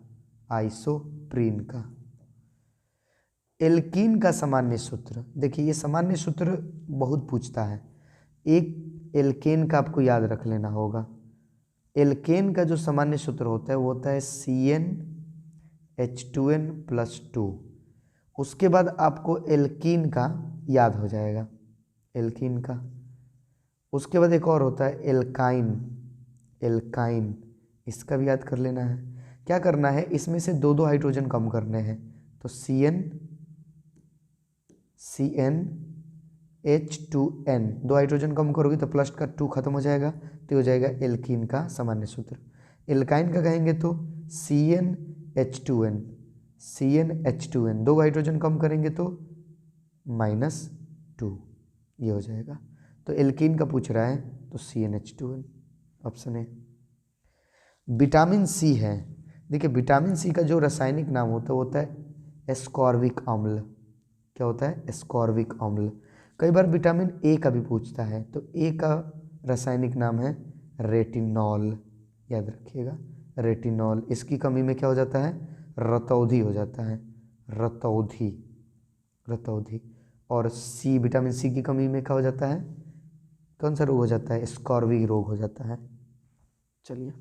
आइसोप्रीन का। एल्कीन का सामान्य सूत्र, देखिए ये सामान्य सूत्र बहुत पूछता है, एक एल्केन का आपको याद रख लेना होगा। एल्केन का जो सामान्य सूत्र होता है वो होता है CnH2n+2। उसके बाद आपको एल्कीन का याद हो जाएगा, एल्कीन का। उसके बाद एक और होता है एल्काइन, एल्काइन, इसका भी याद कर लेना है। क्या करना है, इसमें से 2 हाइड्रोजन कम करने हैं, तो CnH2n, 2 हाइड्रोजन कम करोगे तो प्लस का 2 खत्म हो जाएगा, तो हो जाएगा एल्कीन का सामान्य सूत्र। एल्काइन का कहेंगे तो CnH2n, CnH2n, 2 हाइड्रोजन कम करेंगे तो -2, ये हो जाएगा। तो एल्कीन का पूछ रहा है तो CnH2n, option A. Vitamin C है, देखिए विटामिन सी का जो रासायनिक नाम होता है एस्कॉर्बिक अम्ल। क्या होता है? एस्कॉर्बिक अम्ल। कई बार विटामिन ए का भी पूछता है, तो ए का रासायनिक नाम है रेटिनॉल, याद रखिएगा रेटिनॉल। इसकी कमी में क्या हो जाता है? रतौंधी हो जाता है, रतौंधी, रतौंधी। और सी, विटामिन सी की कमी में क्या हो जाता है? कौन सा रोग हो जाता है? स्कॉर्बी रोग हो जाता है। चलिए,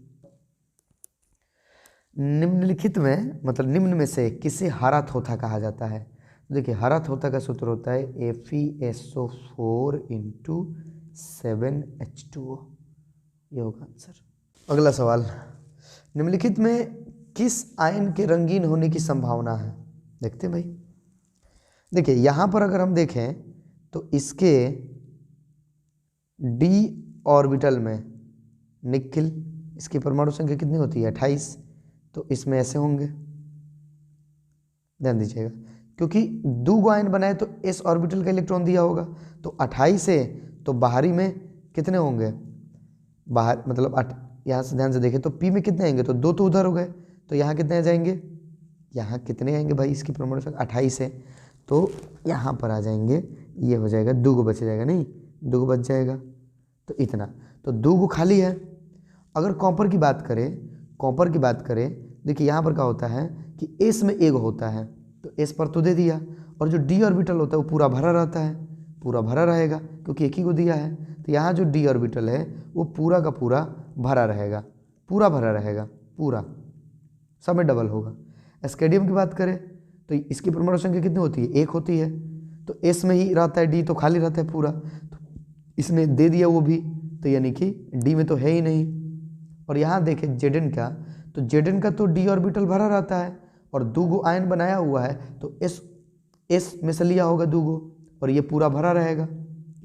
निम्नलिखित में, मतलब निम्न में से किसे हरा थोथा कहा जाता है? देखिए हरा थोथा का सूत्र होता है FeSO4 × 7H2O, ये होगा आंसर। अगला सवाल, निम्नलिखित में किस आयन के रंगीन होने की संभावना है? देखते हैं भाई। देखिए यहाँ पर अगर हम देखें तो इसके d ऑर्बिटल में निकिल, इसकी परमाणु संख्या कितनी होती है? 28। तो इसमें ऐसे होंगे, ध्यान दीजिएगा, क्योंकि 2 आयन बनाए तो s ऑर्बिटल का इलेक्ट्रॉन दिया होगा, तो 28 है, तो बाहरी में कितने होंगे? बाहर मतलब यहाँ से ध्यान से देखें तो p में कितने आएंगे? तो 2 तो उधर हो गए, तो यहाँ कितने आ जाएंगे? यहाँ कितने आएंगे भाई? इसकी परमाणु संख्या 28 है, तो यहाँ पर आ जाएंगे, ये हो जाएगा 2 गो बच जाएगा, नहीं 2 गो बच जाएगा, तो इतना, तो 2 गो खाली है। अगर कॉपर की बात करें, कॉपर की बात करें, देखिए यहाँ पर क्या होता है कि s में एक होता है, तो s पर तो दे दिया, और जो d ऑर्बिटल होता है वो पूरा भरा रहता है, पूरा भरा रहेगा क्योंकि एक ही को दिया है। तो यहाँ जो d ऑर्बिटल है वो पूरा का पूरा भरा रहेगा, पूरा भरा रहेगा, पूरा सब में डबल होगा। एस्केडियम की बात करें तो इसकी परमाणु संख्या कितनी होती है? 1 होती है, तो s में ही रहता है, d तो खाली रहता है पूरा, तो इसने दे दिया वो भी, तो यानी कि d में तो है ही नहीं। और यहाँ देखें Zn का, तो Zn का तो d ऑर्बिटल भरा रहता है, और 2 गो आयन बनाया हुआ है, तो s में से लिया होगा 2 गो, और ये पूरा भरा रहेगा।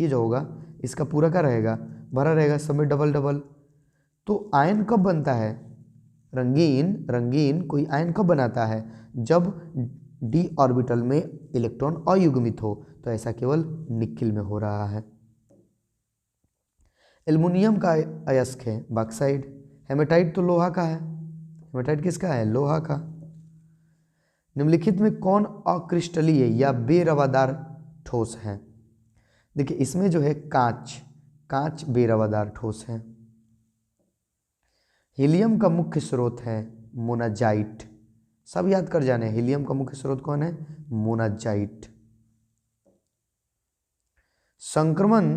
ये जो होगा इसका पूरा क्या रहेगा? भरा रहेगा, सब में डबल डबल। तो आयन कब बनता है, रंगीन कोई आयन कब बनाता है, जब डी ऑर्बिटल में इलेक्ट्रॉन अयुग्मित हो। तो ऐसा केवल निकिल में हो रहा है। एल्युमिनियम का अयस्क है बॉक्साइड। हेमेटाइट तो लोहा का है। हेमेटाइट किसका है, लोहा का। निम्नलिखित में कौन अक्रिस्टलीय या बेरवादार ठोस है। देखिए इसमें जो है कांच बेरवादार ठोस है। हीलियम का मुख्य स्रोत है मोनाजाइट। सब याद कर जाने, हीलियम का मुख्य स्रोत कौन है, मोनाजाइट। संक्रमण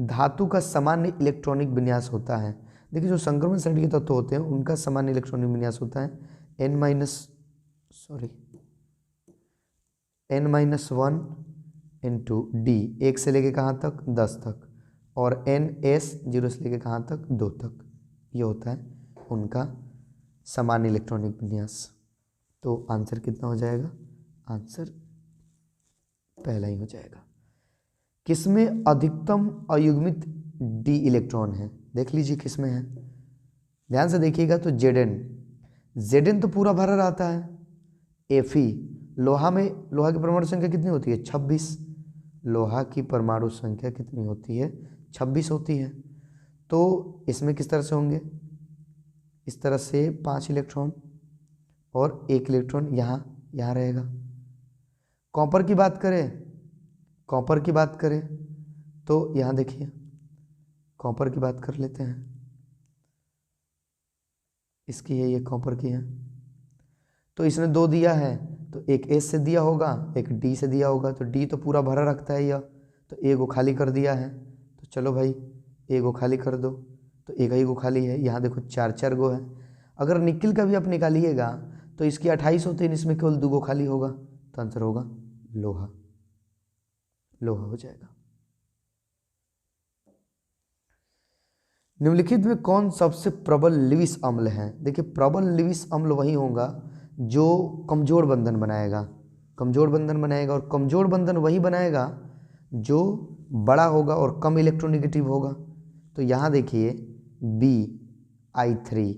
धातु का सामान्य इलेक्ट्रॉनिक विन्यास होता है। देखिए जो संक्रमण श्रेणी के तत्व होते हैं उनका सामान्य इलेक्ट्रॉनिक विन्यास होता है n-1 इंटू डी, 1 से लेके कहाँ तक 10 तक, और ns 0 से लेके कहाँ तक 2 तक। ये होता है उनका सामान्य इलेक्ट्रॉनिक विन्यास। तो आंसर कितना हो जाएगा, आंसर पहला ही हो जाएगा। किसमें अधिकतम अयुग्मित डी इलेक्ट्रॉन है, देख लीजिए किसमें है, ध्यान से देखिएगा। तो Zn तो पूरा भरा रहता है। Fe लोहा की परमाणु संख्या कितनी होती है, 26। लोहा की परमाणु संख्या कितनी होती है, 26 होती है। तो इसमें किस तरह से होंगे, इस तरह से 5 इलेक्ट्रॉन और 1 इलेक्ट्रॉन यहाँ रहेगा। कॉपर की बात करें तो यहाँ देखिए, कॉपर की बात कर लेते हैं, इसकी है, ये कॉपर की है। तो इसने 2 दिया है, तो एक S से दिया होगा, एक D से दिया होगा। तो D तो पूरा भरा रखता है यह, तो एक को खाली कर दिया है। तो चलो भाई एक को खाली कर दो, तो एक ही को खाली है। यहाँ देखो 4 गो है। अगर निकिल का भी आप निकालिएगा तो इसकी 28 होते हैं, इसमें केवल 2 गो खाली होगा। तो आंसर होगा लोहा हो जाएगा। निम्नलिखित में कौन सबसे प्रबल लिविस अम्ल है। देखिए प्रबल लिविस अम्ल वही होगा जो कमजोर बंधन बनाएगा, और कमजोर बंधन वही बनाएगा जो बड़ा होगा और कम इलेक्ट्रोनेगेटिव होगा। तो यहाँ देखिए Bi3,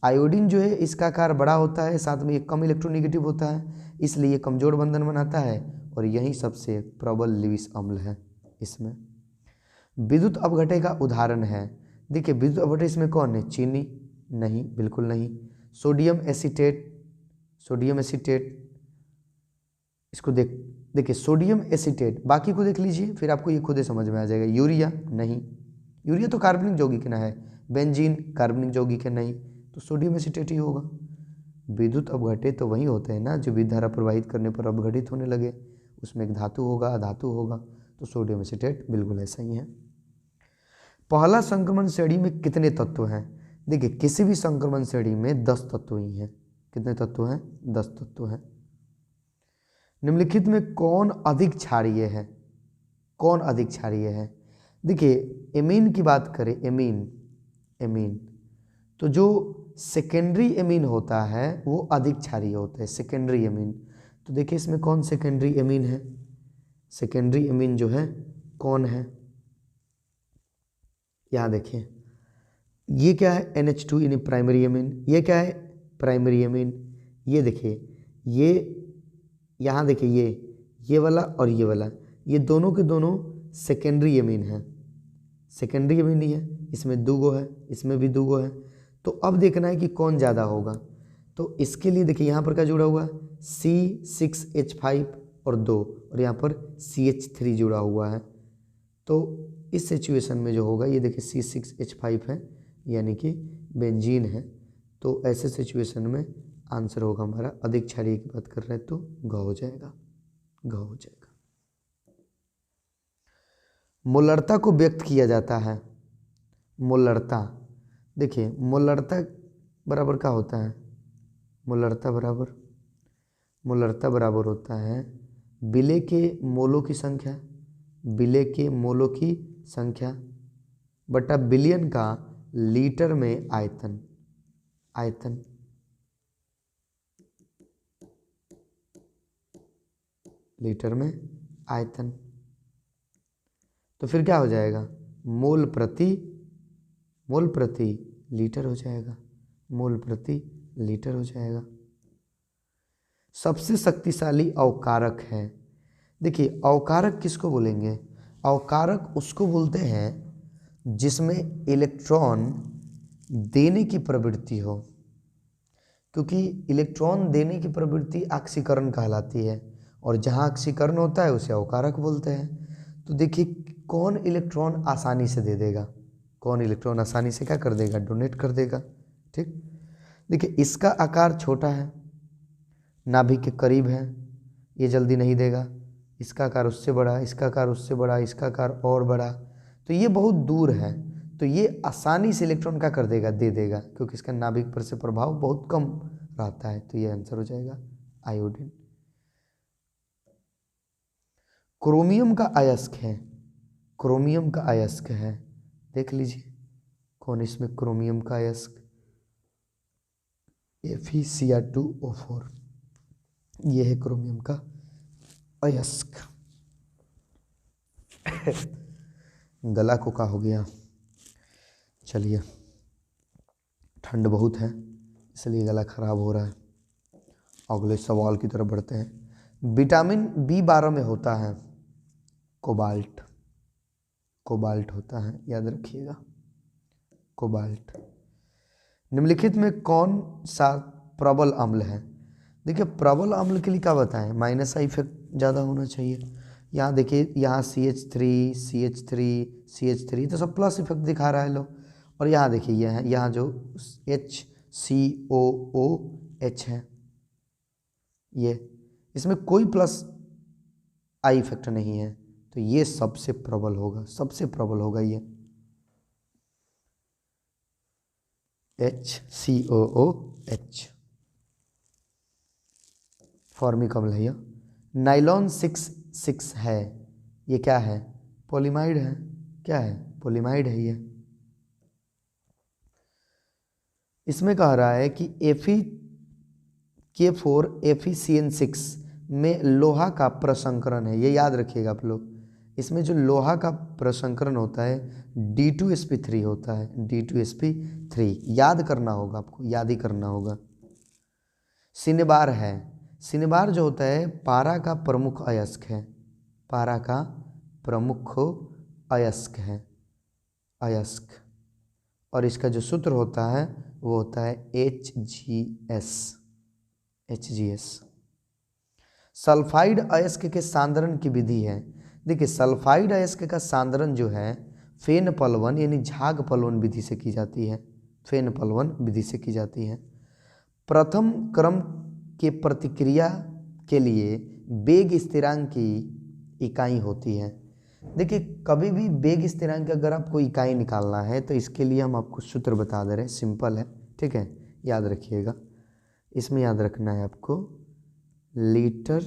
आयोडीन जो है इसका आकार बड़ा होता है, साथ में ये कम इलेक्ट्रोनेगेटिव होता है, इसलिए कमजोर बंधन बनाता है और यही सबसे प्रबल लिविस अम्ल है। इसमें विद्युत अपघटय का उदाहरण है। देखिए विद्युत अपघटय इसमें कौन है, चीनी नहीं, बिल्कुल नहीं। सोडियम एसीटेट इसको देखिए सोडियम एसीटेट, बाकी को देख लीजिए फिर आपको ये खुद ही समझ में आ जाएगा। यूरिया नहीं, यूरिया तो कार्बनिक यौगिक ना है। बेंजीन कार्बनिक यौगिक है, नहीं, तो सोडियम एसीटेट ही होगा। विद्युत अपघटय तो वही होते हैं ना जो विद्युत धारा प्रवाहित करने पर अपघटित होने लगे, उसमें एक धातु होगा, अधातु होगा। तो सोडियम एसीटेट बिल्कुल ऐसा ही है। पहला संक्रमण श्रेणी में कितने तत्व हैं। देखिए किसी भी संक्रमण श्रेणी में 10 तत्व ही हैं। कितने तत्व हैं, 10 तत्व हैं। निम्नलिखित में कौन अधिक क्षारीय है, देखिए एमीन की बात करें, एमीन तो जो सेकेंडरी एमीन होता है वो अधिक क्षारीय होता है, सेकेंडरी एमीन। तो देखिए इसमें कौन सेकेंडरी एमीन है, सेकेंडरी एमीन जो है कौन है, यहाँ देखिए ये क्या है NH2 यानी प्राइमरी एमीन, ये क्या है प्राइमरी एमीन। ये देखिए ये यहाँ देखिए ये वाला और ये वाला, ये दोनों के दोनों सेकेंडरी एमीन है, सेकेंडरी एमीन ही है। इसमें 2 गो है, इसमें भी 2 गो है। तो अब देखना है कि कौन ज़्यादा होगा। तो इसके लिए देखिए यहाँ पर क्या जुड़ा हुआ है, C6H5 और 2, और यहाँ पर CH3 जुड़ा हुआ है। तो इस सिचुएशन में जो होगा ये देखिए C6H5 है, यानी कि बेंजीन है। तो ऐसे सिचुएशन में आंसर होगा हमारा, अधिक क्षारीय की बात कर रहे हैं तो घ हो जाएगा। मोलरता को व्यक्त किया जाता है, मोलरता देखिए मोलरता बराबर क्या होता है, मोलरता बराबर होता है विलेय के मोलों की संख्या बटा बिलियन का लीटर में आयतन। लीटर में आयतन। तो फिर क्या हो जाएगा, मोल प्रति मोल प्रति लीटर हो जाएगा, मोल प्रति लीटर हो जाएगा। सबसे शक्तिशाली अवकारक है, देखिए अवकारक किसको बोलेंगे, अवकारक उसको बोलते हैं जिसमें इलेक्ट्रॉन देने की प्रवृत्ति हो, क्योंकि इलेक्ट्रॉन देने की प्रवृत्ति ऑक्सीकरण कहलाती है, और जहाँ ऑक्सीकरण होता है उसे अवकारक बोलते हैं। तो देखिए कौन इलेक्ट्रॉन आसानी से दे देगा, कौन इलेक्ट्रॉन आसानी से क्या कर देगा, डोनेट कर देगा। ठीक, देखिए इसका आकार छोटा है, नाभिक के करीब है, ये जल्दी नहीं देगा। इसका आकार उससे बड़ा, इसका आकार उससे बड़ा, इसका आकार और बड़ा, तो ये बहुत दूर है, तो ये आसानी से इलेक्ट्रॉन क्या कर देगा, दे देगा, क्योंकि इसका नाभिक पर से प्रभाव बहुत कम रहता है। तो ये आंसर हो जाएगा आयोडीन। क्रोमियम का अयस्क है, क्रोमियम का अयस्क है, देख लीजिए कौन इसमें क्रोमियम का अयस्क, FeCr2O4, ये है क्रोमियम का अयस्क। गला को क्या हो गया, चलिए ठंड बहुत है इसलिए गला खराब हो रहा है। अगले सवाल की तरफ बढ़ते हैं। विटामिन B12 में होता है कोबाल्ट, कोबाल्ट होता है, याद रखिएगा कोबाल्ट। निम्नलिखित में कौन सा प्रबल अम्ल है, देखिए प्रबल अम्ल के लिए क्या बताएं, माइनस का इफेक्ट ज़्यादा होना चाहिए। यहाँ देखिए, यहाँ CH3 CH3 CH3 तो सब प्लस इफेक्ट दिखा रहा है लो, और यहाँ देखिए यह है, यहाँ जो HCOOH है, ये इसमें कोई प्लस आई इफेक्ट नहीं है, तो ये सबसे प्रबल होगा, सबसे प्रबल होगा ये HCOOH। फॉर्मिक अम्ल है ये। नाइलॉन 6 है, ये क्या है, पॉलीमाइड है, क्या है, पॉलीमाइड है ये। इसमें कह रहा है कि Fe4 FeCN6 में लोहा का प्रसंकरण है, ये याद रखिएगा आप लोग। इसमें जो लोहा का प्रसंकरण होता है D2sp3 होता है, D2sp3 याद करना होगा आपको, याद ही करना होगा। सिनेबार है, सिनेबार जो होता है पारा का प्रमुख अयस्क है, पारा का प्रमुख अयस्क है, अयस्क, और इसका जो सूत्र होता है वो होता है HGS। सल्फाइड अयस्क के सांद्रण की विधि है, देखिए सल्फाइड अयस्क का सांद्रण जो है फेन पलवन यानी झाग पलवन विधि से की जाती है, फेन पलवन विधि से की जाती है। प्रथम क्रम के प्रतिक्रिया के लिए वेग स्थिरांक की इकाई होती है। देखिए कभी भी वेग स्थिरांक अगर आपको इकाई निकालना है तो इसके लिए हम आपको सूत्र बता दे रहे हैं, सिंपल है, ठीक है, याद रखिएगा। इसमें याद रखना है आपको लीटर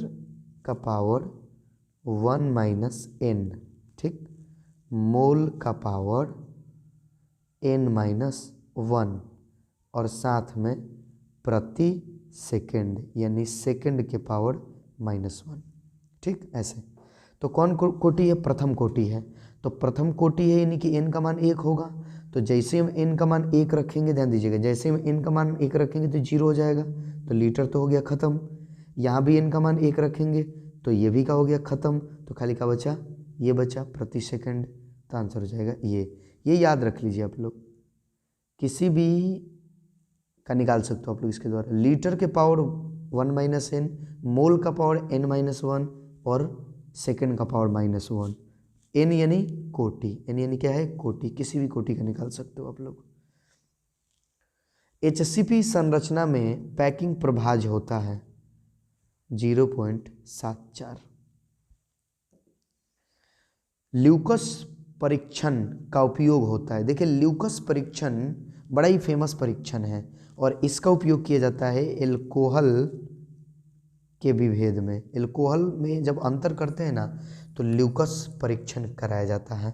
का पावर 1 - n, ठीक, मोल का पावर n-1, और साथ में प्रति सेकंड यानी सेकंड के पावर -1, ठीक, ऐसे। तो कौन कोटि है, प्रथम कोटि है, तो प्रथम कोटि है यानी कि n का मान 1 होगा, तो जैसे हम n का मान 1 रखेंगे, ध्यान दीजिएगा, जैसे हम n का मान 1 रखेंगे तो 0 हो जाएगा, तो लीटर तो हो गया खत्म। यहाँ भी n का मान 1 रखेंगे तो ये भी का हो गया खत्म, तो खाली का बचा, ये बचा प्रति सेकंड, तो आंसर हो जाएगा ये याद रख लीजिए आप लोग, किसी भी का निकाल सकते हो आप लोग इसके द्वारा। लीटर के पावर 1 - n, मोल का पावर n-1, और सेकंड का पावर -1। n यानी कोटि, n यानी क्या है, कोटि, किसी भी कोटि का निकाल सकते हो आप लोग। HCP संरचना में पैकिंग प्रभाज्य होता है 0.74। ल्यूकस परीक्षण का उपयोग होता है, देखिए ल्यूकस परीक्षण बड़ा ही फेमस परीक्षण है, और इसका उपयोग किया जाता है एल्कोहल के विभेद में। एल्कोहल में जब अंतर करते हैं ना तो ल्यूकस परीक्षण कराया जाता है।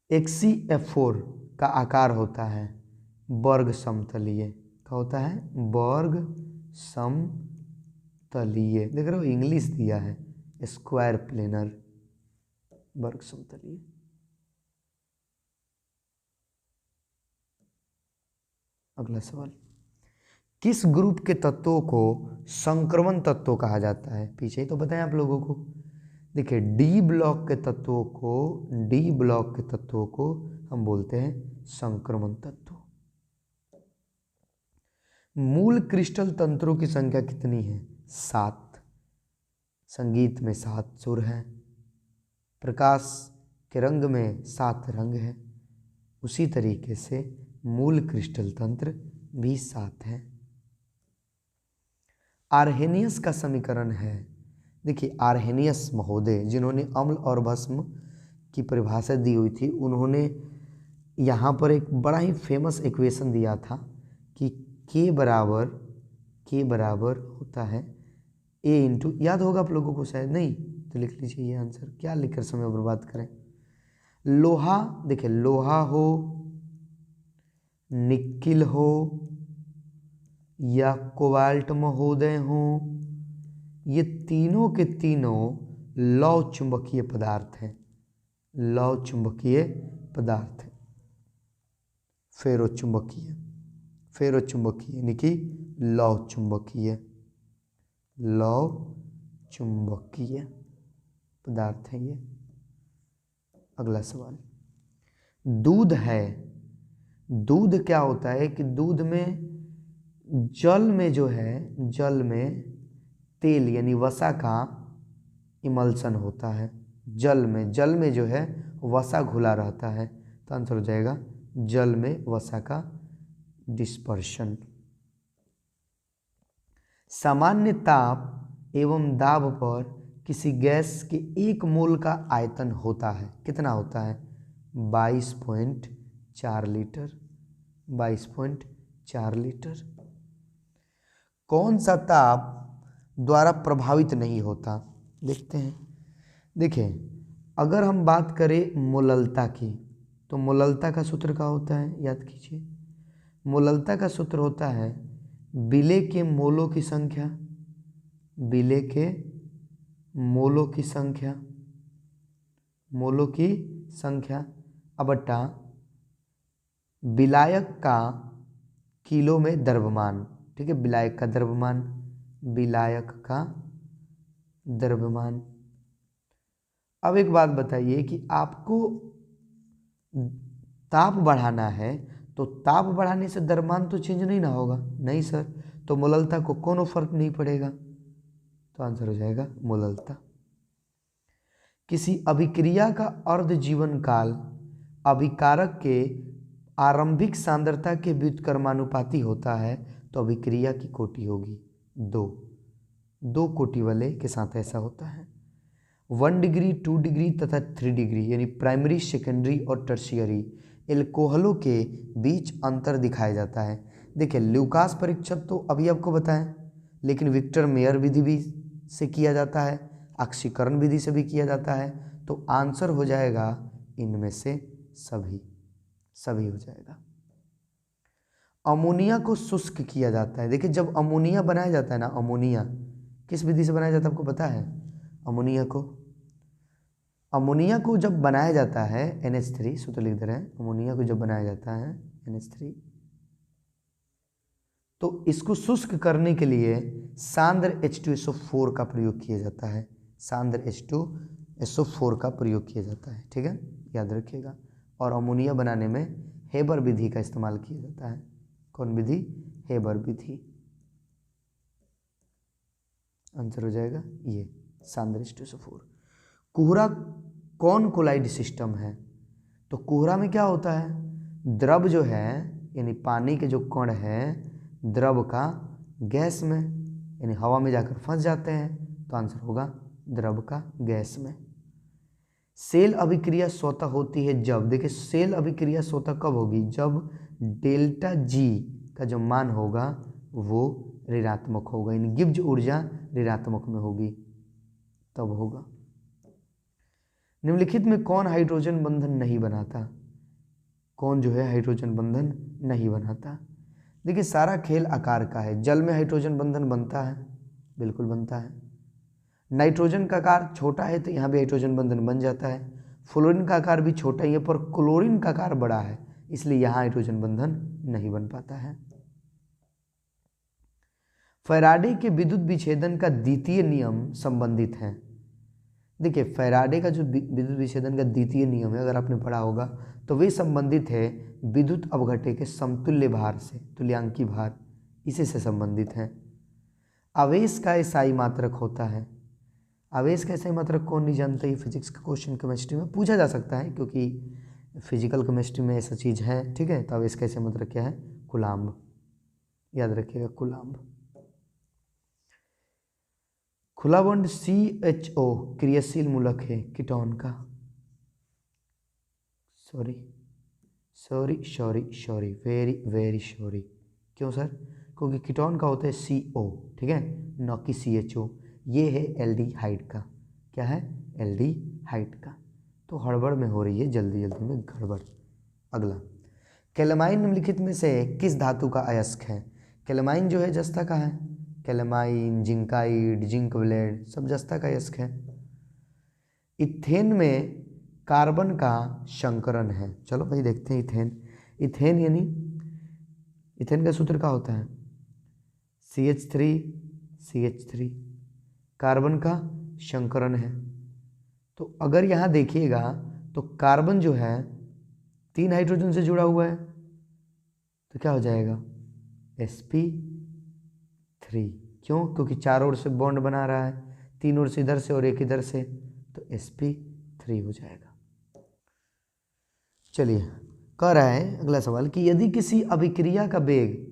HCF4 का आकार होता है वर्ग समतलीय, क्या होता है, वर्ग समतलीय, देख रहे हो इंग्लिश दिया है, स्क्वायर प्लेनर, वर्ग समतलीय। अगला सवाल, किस ग्रुप के तत्वों को संक्रमण तत्व कहा जाता है? पीछे ही तो बताया आप लोगों को। देखिए डी ब्लॉक के तत्वों को हम बोलते हैं संक्रमण तत्व। मूल क्रिस्टल तंत्रों की संख्या कितनी है? 7। संगीत में 7 सुर हैं, प्रकाश के रंग में 7 रंग हैं, उसी तरीके से मूल क्रिस्टल तंत्र भी 7 है। आर्हेनियस का समीकरण है, देखिए आर्हेनियस महोदय जिन्होंने अम्ल और भस्म की परिभाषा दी हुई थी, उन्होंने यहाँ पर एक बड़ा ही फेमस इक्वेशन दिया था कि K बराबर होता है A इंटू, याद होगा आप लोगों को शायद, नहीं तो लिख लीजिए ये आंसर, क्या लिखकर समय बर्बाद करें। लोहा, देखिए लोहा हो, निकिल हो या कोबाल्ट महोदय हो, ये तीनों के तीनों लौह चुंबकीय पदार्थ हैं, लौह चुंबकीय पदार्थ है। फेरो चुंबकीय यानी कि लौह चुंबकीय पदार्थ है ये। अगला सवाल, दूध है, दूध क्या होता है कि दूध में जल में जो है, जल में तेल यानी वसा का इमल्सन होता है, जल में जो है वसा घुला रहता है, तो आंसर हो जाएगा जल में वसा का डिस्पर्शन। सामान्य ताप एवं दाब पर किसी गैस के 1 मोल का आयतन होता है, कितना होता है? 22.4 लीटर, 22.4 लीटर। कौन सा ताप द्वारा प्रभावित नहीं होता? देखते हैं। देखिए अगर हम बात करें मोललता की, तो मोललता का सूत्र क्या होता है? याद कीजिए, मोललता का सूत्र होता है विलेय के मोलों की संख्या, विलेय के मोलों की संख्या बटा विलायक का किलो में द्रव्यमान, ठीक है, विलायक का द्रव्यमान। अब एक बात बताइए कि आपको ताप बढ़ाना है, तो ताप बढ़ाने से द्रव्यमान तो चेंज नहीं ना होगा? नहीं सर, तो मोललता को कोनो फर्क नहीं पड़ेगा, तो आंसर हो जाएगा मोललता। किसी अभिक्रिया का अर्ध जीवन काल अभिकारक के आरंभिक सांद्रता के व्युत्क्रमानुपाती होता है, तो अभिक्रिया की कोटि होगी 2 कोटि वाले के साथ ऐसा होता है। 1 डिग्री, 2 डिग्री तथा 3 डिग्री यानी प्राइमरी, सेकेंडरी और टर्शियरी एल्कोहलों के बीच अंतर दिखाया जाता है। देखिए ल्यूकास परीक्षण तो अभी आपको बताएं, लेकिन विक्टर मेयर विधि भी से किया जाता है, ऑक्सीकरण विधि से भी किया जाता है, तो आंसर हो जाएगा इनमें से सभी हो जाएगा। अमोनिया को शुष्क किया जाता है। देखिए जब अमोनिया बनाया जाता है ना, अमोनिया किस विधि से बनाया जाता है आपको पता है? अमोनिया को जब बनाया जाता है NH3, सूत्र लिख दे रहे हैं, अमोनिया को जब बनाया जाता है NH3, तो इसको शुष्क करने के लिए सांद्र H2SO4 का प्रयोग किया जाता है, सांद्र H2SO4 का प्रयोग किया जाता है, ठीक है, याद रखिएगा। और अमोनिया बनाने में हेबर विधि का इस्तेमाल किया जाता है। कौन विधि? हेबर विधि। आंसर हो जाएगा ये सांद्र H2SO4। कोहरा कौन कोलाइड सिस्टम है? तो कोहरा में क्या होता है? द्रव जो है यानी पानी के जो कण है द्रव का गैस में यानी हवा में जाकर फंस जाते हैं, तो आंसर होगा द्रव का गैस में। सेल अभिक्रिया स्वतः होती है जब, देखिए सेल अभिक्रिया स्वतः कब होगी? जब डेल्टा जी का जो मान होगा वो ऋणात्मक होगा, यानी गिब्ज ऊर्जा ऋणात्मक में होगी, तब होगा। निम्नलिखित में कौन हाइड्रोजन बंधन नहीं बनाता? कौन जो है हाइड्रोजन बंधन नहीं बनाता? देखिए सारा खेल आकार का है। जल में हाइड्रोजन बंधन बनता है, बिल्कुल बनता है। नाइट्रोजन का आकार छोटा है तो यहाँ भी हाइड्रोजन बंधन बन जाता है। फ्लोरीन का आकार भी छोटा ही है पर क्लोरीन का आकार बड़ा है, इसलिए यहाँ हाइड्रोजन बंधन नहीं बन पाता है। फैराडे के विद्युत विच्छेदन का द्वितीय नियम संबंधित है। देखिए फैराडे का जो विद्युत विच्छेदन का द्वितीय नियम है, अगर आपने पढ़ा होगा तो वे संबंधित है विद्युत अवघटे के समतुल्य भार से, तुल्यांकी भार इसी से संबंधित है। आवेश का एसआई मात्रक होता है। आवेश का एसआई मात्रक कौन नहीं जानता, ये फिजिक्स का क्वेश्चन केमिस्ट्री में पूछा जा सकता है, क्योंकि फिजिकल केमिस्ट्री में ऐसा चीज़ है, ठीक है। तो आवेश का एसआई मात्रक क्या है, कूलाम्ब, याद रखिएगा कूलाम्ब। खुला बॉन्ड CHO क्रियाशील मूलक है कीटोन का। Sorry very sorry. क्यों सर, क्योंकि कीटोन का होता है CO, ठीक है, न कि CHO। ये है एल्डिहाइड का, क्या है, एल्डिहाइड का। तो हड़बड़ में हो रही है, जल्दी जल्दी में गड़बड़। अगला, कैलामाइन निम्नलिखित में से किस धातु का अयस्क है। कैलामाइन जो है जस्ता का है, कैलामाइन, जिंकाइड, जिंक ब्लेड सब जस्ता का अयस्क है। इथेन में कार्बन का संकरण है। चलो भाई देखते हैं इथेन। इथेन यानी इथेन का सूत्र क्या होता है, CH3 कार्बन का संकरण है। तो अगर यहाँ देखिएगा तो कार्बन जो है 3 हाइड्रोजन से जुड़ा हुआ है, तो क्या हो जाएगा, sp3। क्यों, क्योंकि चारों ओर से बॉन्ड बना रहा है, 3 ओर से इधर से और 1 इधर से, तो sp3 हो जाएगा। चलिए, कह रहा है अगला सवाल कि यदि किसी अभिक्रिया का वेग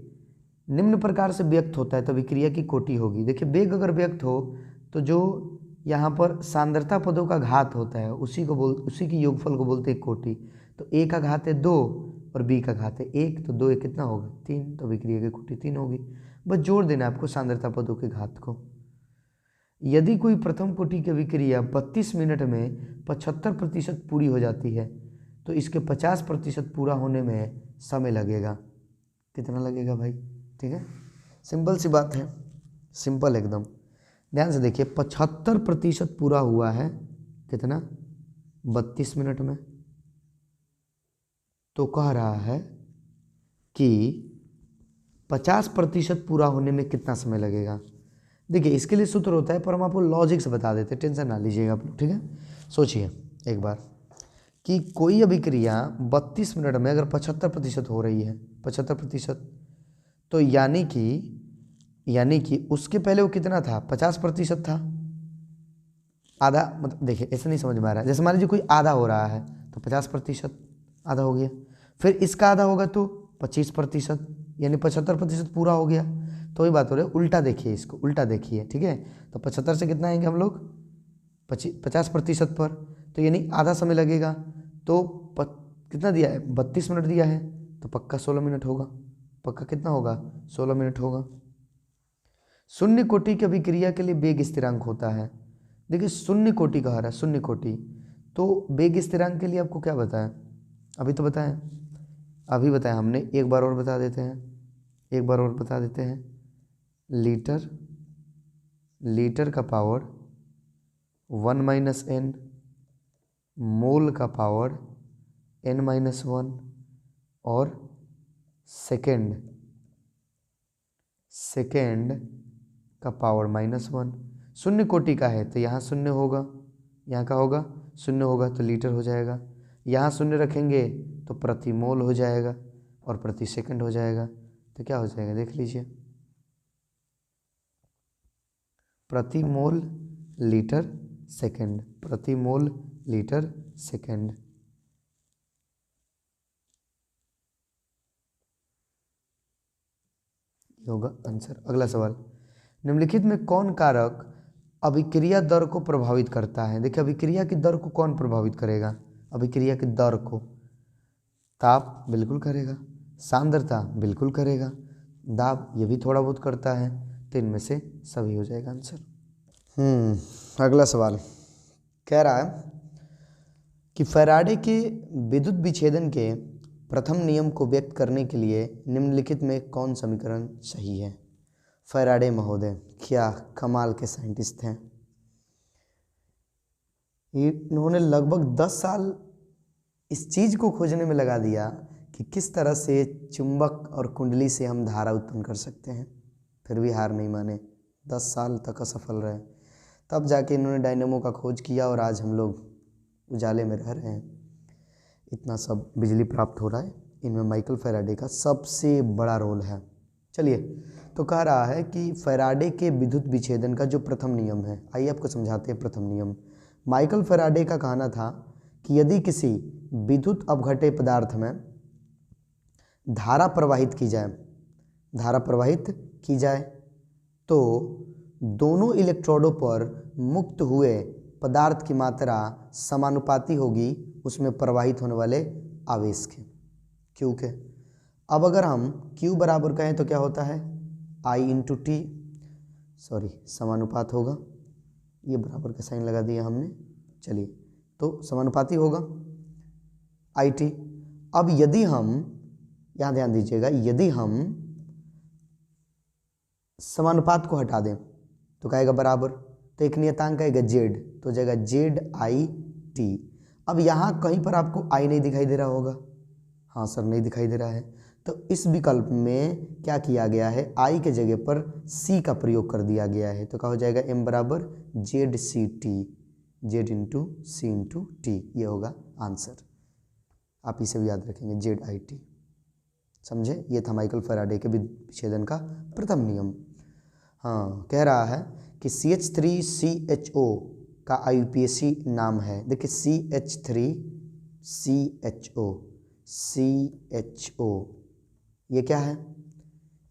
निम्न प्रकार से व्यक्त होता है तो अभिक्रिया की कोटि होगी। देखिए वेग अगर व्यक्त हो तो जो यहाँ पर सांद्रता पदों का घात होता है उसी की योगफल को बोलते हैं कोटि। तो A का घात है 2 और B का घात है 1, तो 2 1 कितना होगा, 3, तो अभिक्रिया की कोटि 3 होगी। बस जोड़ देना आपको सांद्रता पदों के घात को। यदि कोई प्रथम कोटि की अभिक्रिया 32 मिनट में 75% पूरी हो जाती है तो इसके 50% पूरा होने में समय लगेगा। कितना लगेगा भाई, ठीक है, सिंपल सी बात है, सिंपल एकदम। ध्यान से देखिए 75% पूरा हुआ है, कितना, 32 मिनट में। तो कह रहा है कि 50% पूरा होने में कितना समय लगेगा। देखिए इसके लिए सूत्र होता है, पर हम आपको लॉजिक से बता देते हैं, टेंशन ना लीजिएगा आप लोग, ठीक है। सोचिए एक बार कि कोई अभिक्रिया 32 मिनट में अगर 75% हो रही है, 75%, तो यानी कि उसके पहले वो कितना था, 50% था। आधा, मतलब देखिए ऐसा नहीं समझ में आ रहा है, जैसे मान लीजिए कोई आधा हो रहा है तो 50% आधा हो गया, फिर इसका आधा होगा तो 25%, यानी 75% पूरा हो गया। तो वही बात हो रही है, उल्टा देखिए इसको, उल्टा देखिए, ठीक है। तो 75 से कितना आएंगे हम लोग, 50% पर, तो यानी आधा समय लगेगा। तो कितना दिया है, 32 मिनट दिया है, तो पक्का 16 मिनट होगा, पक्का कितना होगा, 16 मिनट होगा। शून्य कोटि की अभिक्रिया के लिए वेग स्थिरांक होता है। देखिए शून्य कोटि कहा रहा है, शून्य कोटि, तो वेग स्थिरांक के लिए आपको क्या बताया, अभी तो बताया, अभी बताया हमने, एक बार और बता देते हैं, लीटर का पावर 1 - n, मोल का पावर n-1 और सेकेंड का पावर -1। शून्य कोटि का है तो यहाँ शून्य होगा, यहाँ का होगा शून्य होगा तो लीटर हो जाएगा, यहाँ शून्य रखेंगे तो प्रति मोल हो जाएगा और प्रति सेकंड हो जाएगा। तो क्या हो जाएगा देख लीजिए, प्रति मोल लीटर सेकंड, प्रति मोल लीटर सेकंड। होगा आंसर। अगला सवाल, निम्नलिखित में कौन कारक अभिक्रिया दर को प्रभावित करता है। देखिए अभिक्रिया की दर को कौन प्रभावित करेगा, अभिक्रिया की दर को, ताप बिल्कुल करेगा, सांद्रता बिल्कुल करेगा, दाब ये भी थोड़ा बहुत करता है, तो इनमें से सभी हो जाएगा आंसर। अगला सवाल कह रहा है कि फैराडे के विद्युत विच्छेदन के प्रथम नियम को व्यक्त करने के लिए निम्नलिखित में कौन समीकरण सही है। फैराडे महोदय क्या कमाल के साइंटिस्ट हैं, इन्होंने लगभग 10 साल इस चीज़ को खोजने में लगा दिया कि कि किस तरह से चुंबक और कुंडली से हम धारा उत्पन्न कर सकते हैं, फिर भी हार नहीं माने, 10 साल तक असफल रहे। तब जाके इन्होंने डायनेमो का खोज किया और आज हम लोग उजाले में रह रहे हैं। इतना सब बिजली प्राप्त हो रहा है, इनमें माइकल फैराडे का सबसे बड़ा रोल है। चलिए, तो कह रहा है कि फैराडे के विद्युत विच्छेदन का जो प्रथम नियम है, आइए आपको समझाते हैं प्रथम नियम। माइकल फैराडे का कहना था कि यदि किसी विद्युत अपघट्य पदार्थ में धारा प्रवाहित की जाए तो दोनों इलेक्ट्रोडों पर मुक्त हुए पदार्थ की मात्रा समानुपाती होगी उसमें प्रवाहित होने वाले आवेश के, Q के। अब अगर हम Q बराबर कहें तो क्या होता है, I इंटू टी, सॉरी समानुपात होगा, ये बराबर का साइन लगा दिया हमने, चलिए तो समानुपाती होगा IT। अब यदि हम, यहाँ ध्यान दीजिएगा, यदि हम समानुपात को हटा दें तो कहेगा बराबर, तो एक नियतांक आएगा Z, तो हो जाएगा ZIT। अब यहाँ कहीं पर आपको I नहीं दिखाई दे रहा होगा, हाँ सर नहीं दिखाई दे रहा है, तो इस विकल्प में क्या किया गया है, I के जगह पर C का प्रयोग कर दिया गया है, तो क्या हो जाएगा M बराबर ZCT, Z into C into T, ये होगा आंसर। आप इसे भी याद रखेंगे ZIT, समझे। ये था माइकल फैराडे के विच्छेदन का प्रथम नियम। हाँ, कह रहा है कि CH3CHO का IUPAC नाम है। देखिए CH3CHO ये क्या है,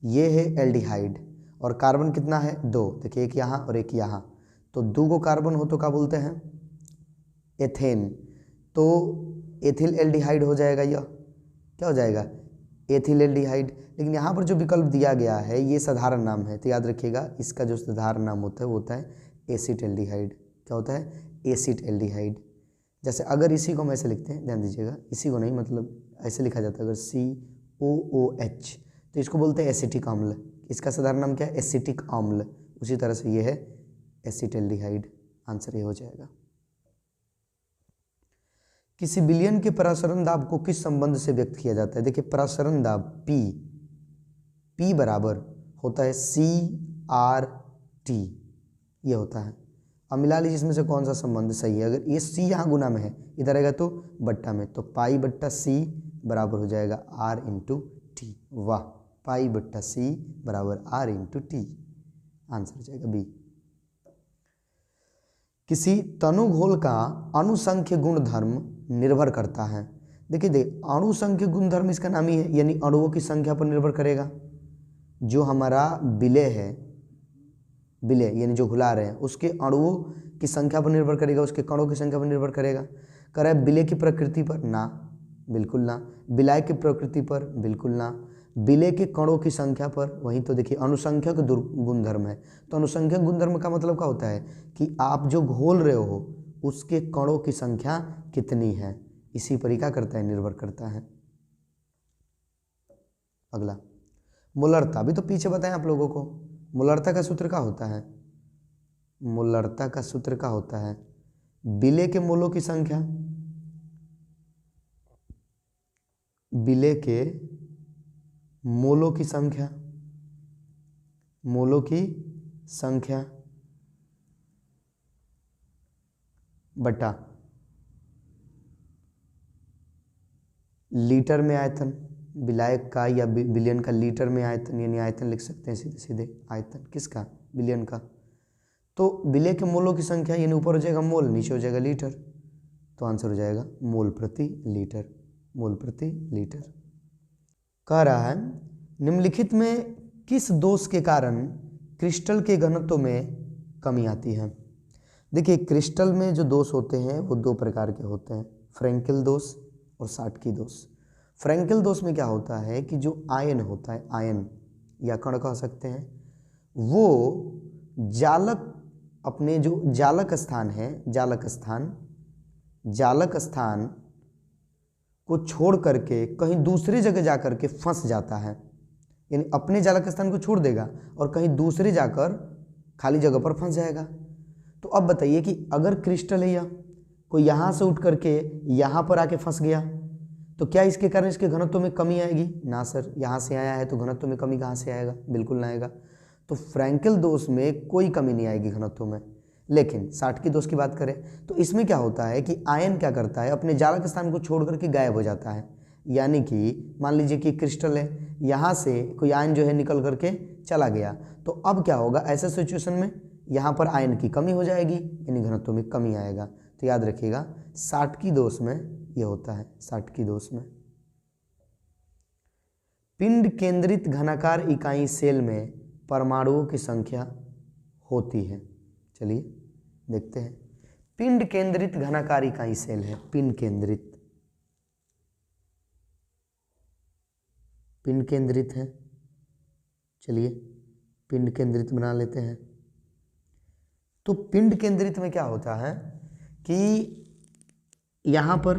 ये है एल्डिहाइड, और कार्बन कितना है, 2। देखिए एक यहाँ और एक यहाँ, तो 2 को कार्बन हो तो क्या बोलते हैं, एथेन, तो एथिल एल्डिहाइड हो जाएगा, यह क्या हो जाएगा, एथिल एल्डिहाइड। लेकिन यहाँ पर जो विकल्प दिया गया है ये साधारण नाम है, तो याद रखिएगा इसका जो साधारण नाम होता है वो होता है एसिड एल्डिहाइड। क्या होता है, एसिड एल्डिहाइड। जैसे अगर इसी को हम ऐसे लिखते हैं, ध्यान दीजिएगा, इसी को नहीं, मतलब ऐसे लिखा जाता है, अगर COOH तो इसको बोलते हैं एसिटिक अम्ल, इसका साधारण नाम क्या है, एसिटिक अम्ल। उसी तरह से ये है एसिड एल्डिहाइड, आंसर ये हो जाएगा। किसी विलयन के परासरण दाब को किस संबंध से व्यक्त किया जाता है। देखिए परासरण दाब P बराबर होता है CRT, ये होता है। अब मिला लीजिए इसमें से कौन सा संबंध सही है। अगर ये C यहाँ गुना में है, इधर आएगा तो बट्टा में, तो पाई बट्टा C बराबर हो जाएगा R इंटू टी। वाह, पाई बट्टा C बराबर R इंटू टी, आंसर हो जाएगा B। किसी तनुघोल का अणुसंख्य गुणधर्म निर्भर करता है। देखिए अणुसंख्य गुणधर्म इसका नाम ही है, यानी अणुओं की संख्या पर निर्भर करेगा। जो हमारा विलय है, विलय यानी जो घुला रहे हैं, उसके अणुओं की संख्या पर निर्भर करेगा, उसके कणों की संख्या पर निर्भर करेगा। कह रहा है विलय की प्रकृति पर, ना, बिल्कुल ना। विलायक की प्रकृति पर, बिल्कुल ना। विलय के कणों की संख्या पर, वहीं तो देखिए अनुसंख्यक गुणधर्म है। तो अनुसंख्यक गुणधर्म का मतलब क्या होता है कि आप जो घोल रहे हो उसके कणों की संख्या कितनी है, इसी पर ही क्या करता है, निर्भर करता है। अगला मोलरता, भी तो पीछे बताएं आप लोगों को। मोलरता का सूत्र क्या होता है, मोलरता का सूत्र क्या होता है, विलय के मोलों की संख्या, विलय के मोलों की संख्या, मोलों की संख्या बटा लीटर में आयतन, विलायक का या विलयन का लीटर में आयतन, यानी आयतन लिख सकते हैं सीधे सीधे, आयतन किसका, विलयन का। तो विलय के मोलों की संख्या, यानी ऊपर हो जाएगा मोल, नीचे हो जाएगा लीटर, तो आंसर हो जाएगा मोल प्रति लीटर, मोल प्रति लीटर। कह रहा है निम्नलिखित में किस दोष के कारण क्रिस्टल के घनत्व में कमी आती है। देखिए क्रिस्टल में जो दोष होते हैं वो 2 प्रकार के होते हैं, फ्रैंकल दोष और साटकी दोष। फ्रैंकल दोष में क्या होता है कि जो आयन होता है, आयन या कण कह सकते हैं, वो जालक, अपने जो जालक स्थान है, जालक स्थान को छोड़ करके कहीं दूसरी जगह जाकर के फंस जाता है। यानी अपने जालक स्थान को छोड़ देगा और कहीं दूसरे जाकर खाली जगह पर फंस जाएगा। तो अब बताइए कि अगर क्रिस्टल है, या कोई यहाँ से उठ करके यहाँ पर आके फंस गया, तो क्या इसके कारण इसके घनत्व में कमी आएगी? ना सर, यहाँ से आया है तो घनत्व में कमी कहाँ से आएगा? बिल्कुल ना आएगा। तो फ्रैंकल दोष में कोई कमी नहीं आएगी घनत्व में। लेकिन साटकी दोष की बात करें तो इसमें क्या होता है कि आयन क्या करता है, अपने जारक स्थान को छोड़ करके गायब हो जाता है। यानी कि मान लीजिए कि क्रिस्टल है, यहाँ से कोई आयन जो है निकल करके चला गया, तो अब क्या होगा ऐसे सिचुएशन में? यहाँ पर आयन की कमी हो जाएगी, यानी घनत्व में कमी आएगा। तो याद रखिएगा साटकी दोष में ये होता है। साटकी दोष में पिंड केंद्रित घनाकार इकाई सेल में परमाणुओं की संख्या होती है। चलिए देखते हैं। पिंड केंद्रित घनाकार इकाई सेल है, पिंड केंद्रित, पिंड केंद्रित है। चलिए पिंड केंद्रित बना लेते हैं। तो पिंड केंद्रित में क्या होता है कि यहाँ पर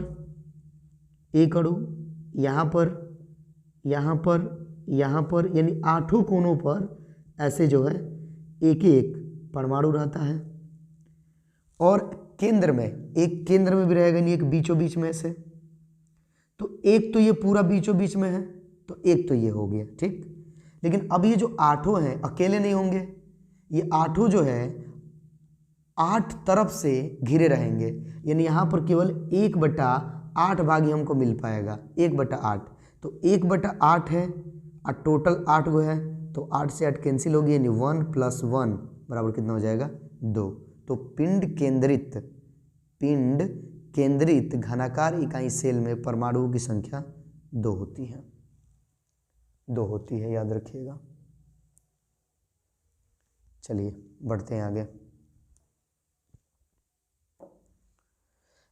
एक अणु, यहाँ पर, यहाँ पर, यहाँ पर, यानी 8 कोनों पर ऐसे जो है एक एक परमाणु रहता है। और केंद्र में, एक केंद्र में भी रहेगा, यानी एक बीचों बीच में से। तो एक तो ये पूरा बीचों बीच में है, तो एक तो ये हो गया, ठीक। लेकिन अब ये जो 8 हैं अकेले नहीं होंगे, ये 8 जो है 8 तरफ से घिरे रहेंगे, यानी यहाँ पर केवल 1/8 भाग ही हमको मिल पाएगा, 1/8। तो 1/8 है और टोटल 8 गो है, तो 8 से 8 कैंसिल होगी, यानी 1 + 1 बराबर कितना हो जाएगा? 2। तो पिंड केंद्रित घनाकार इकाई सेल में परमाणुओं की संख्या 2 होती है, 2 होती है, याद रखिएगा। चलिए बढ़ते हैं आगे।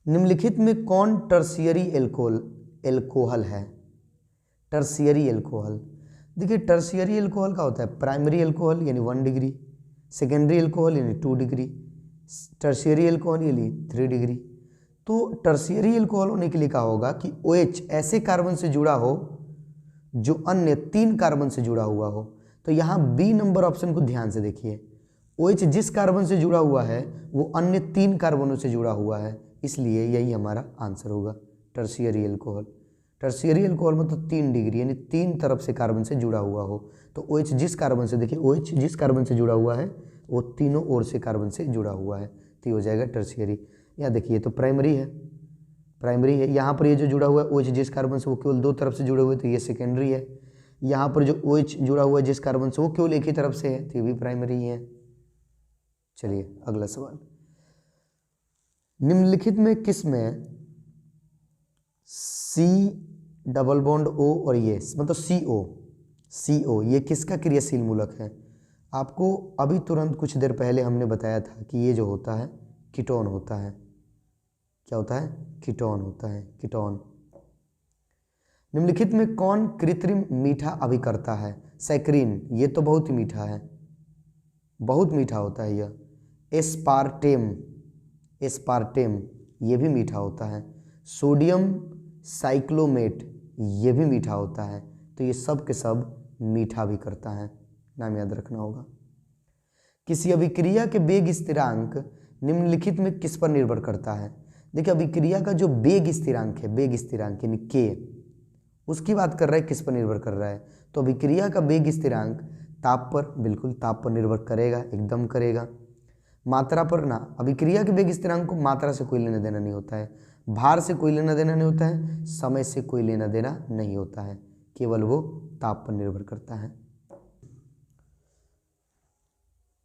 निम्नलिखित में कौन टर्शियरी एल्कोहल है? टर्शियरी एल्कोहल, देखिए टर्शियरी एल्कोहल का होता है प्राइमरी एल्कोहल यानी 1 डिग्री, सेकेंडरी एल्कोहल यानी 2 डिग्री, टर्शियरी एल्कोहल यानी 3 डिग्री। तो टर्शियरी एल्कोहल होने के लिए क्या होगा कि OH ऐसे कार्बन से जुड़ा हो जो अन्य 3 कार्बन से जुड़ा हुआ हो। तो यहाँ बी नंबर ऑप्शन को ध्यान से देखिए, OH जिस कार्बन से जुड़ा हुआ है वो अन्य 3 कार्बनों से जुड़ा हुआ है, इसलिए यही हमारा आंसर होगा टर्शियरी एल्कोहल। टर्शियरी एल्कोहल मतलब 3 डिग्री, यानी 3 तरफ से कार्बन से जुड़ा हुआ हो। तो OH जिस कार्बन से, देखिए OH जिस कार्बन से जुड़ा हुआ है वो तीनों ओर से कार्बन से जुड़ा हुआ है, तो ये हो जाएगा टर्शियरी। यहाँ देखिए तो प्राइमरी है, प्राइमरी है। यहाँ पर ये जो जुड़ा हुआ है OH जिस कार्बन से वो केवल 2 तरफ से जुड़े हुए, तो ये सेकेंडरी है। यहाँ पर जो OH जुड़ा हुआ है जिस कार्बन से वो केवल एक ही तरफ से है, तो ये भी प्राइमरी है। चलिए अगला सवाल, निम्नलिखित में किस में C डबल बॉन्ड O और ये मतलब CO ये किसका क्रियाशील मूलक है? आपको अभी तुरंत कुछ देर पहले हमने बताया था कि ये जो होता है कीटोन होता है। क्या होता है? कीटोन होता है, कीटोन। निम्नलिखित में कौन कृत्रिम मीठा अभिकर्ता है? सैकरीन, ये तो बहुत ही मीठा है, बहुत मीठा होता है यह। एस्पार्टेम ये भी मीठा होता है। सोडियम साइक्लोमेट ये भी मीठा होता है। तो ये सब के सब मीठा भी करता है, नाम याद रखना होगा। किसी अभिक्रिया के वेग स्थिरांक निम्नलिखित में किस पर निर्भर करता है? देखिए अभिक्रिया का जो वेग स्थिरांक है, वेग स्थिरांक यानी K, उसकी बात कर रहा है, किस पर निर्भर कर रहा है? तो अभिक्रिया का वेग स्थिरांक ताप पर, बिल्कुल ताप पर निर्भर करेगा, एकदम करेगा। मात्रा पर ना, अभिक्रिया के वेग स्थिरांक को मात्रा से कोई लेना देना नहीं होता है, भार से कोई लेना देना नहीं होता है, समय से कोई लेना देना नहीं होता है, केवल वो ताप पर निर्भर करता है।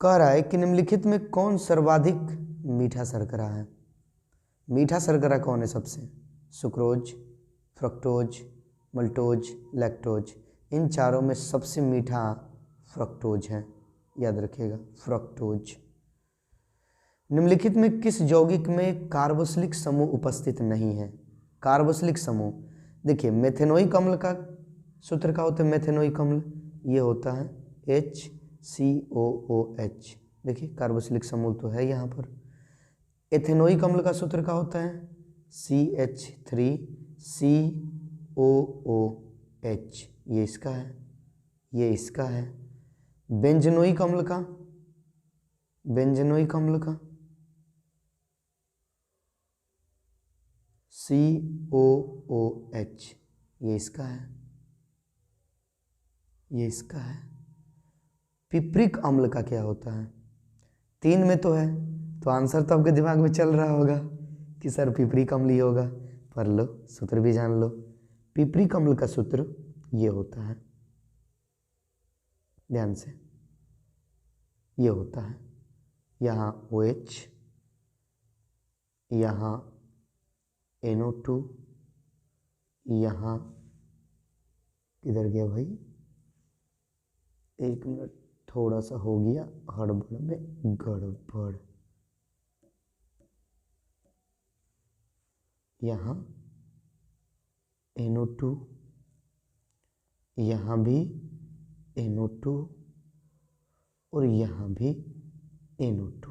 कह रहा है कि निम्नलिखित में कौन सर्वाधिक मीठा शर्करा है? मीठा शर्करा कौन है सबसे? Sucrose, fructose, maltose, lactose. इन चारों में सबसे मीठा फ्रक्टोज है, याद रखिएगा फ्रक्टोज। निम्नलिखित में किस यौगिक में कार्बोक्सिलिक समूह उपस्थित नहीं है? कार्बोक्सिलिक समूह, देखिए मेथेनोइक अम्ल का सूत्र का होता है, मेथेनोइक अम्ल ये होता है HCOOH। देखिए कार्बोक्सिलिक समूह तो है यहाँ पर। एथेनोइक अम्ल का सूत्र का होता है CH3COOH, ये इसका है, ये इसका है। बेंजनोइक अम्ल का, बेंजनोइक अम्ल का COOH, ये इसका है, ये इसका है। पिपरिक अम्ल का क्या होता है? 3 में तो है, तो आंसर तो आपके दिमाग में चल रहा होगा कि सर पिपरिक अम्ल ही होगा। पढ़ लो, सूत्र भी जान लो। पिपरिक अम्ल का सूत्र ये होता है, ध्यान से, ये होता है, यहाँ OH, यहाँ NO2, यहाँ किधर गया भाई, 1 मिनट, थोड़ा सा हो गया हड़बड़ में गड़बड़, यहाँ NO2, यहाँ भी NO2 और यहाँ भी NO2।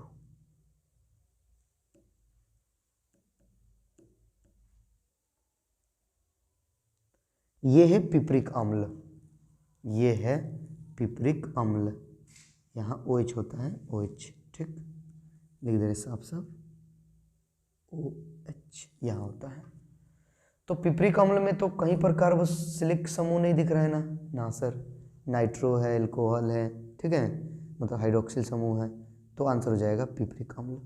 ये है पिपरिक अम्ल, ये है पिपरिक अम्ल। यहाँ OH होता है, OH, ठीक, लिख दे रहे साफ साफ, OH यहाँ होता है। तो पिपरिक अम्ल में तो कहीं पर कार्बोक्सिलिक समूह नहीं दिख रहा है ना सर, नाइट्रो है, अल्कोहल है, ठीक है, मतलब हाइड्रोक्सिल समूह है, तो आंसर हो जाएगा पिपरिक अम्ल।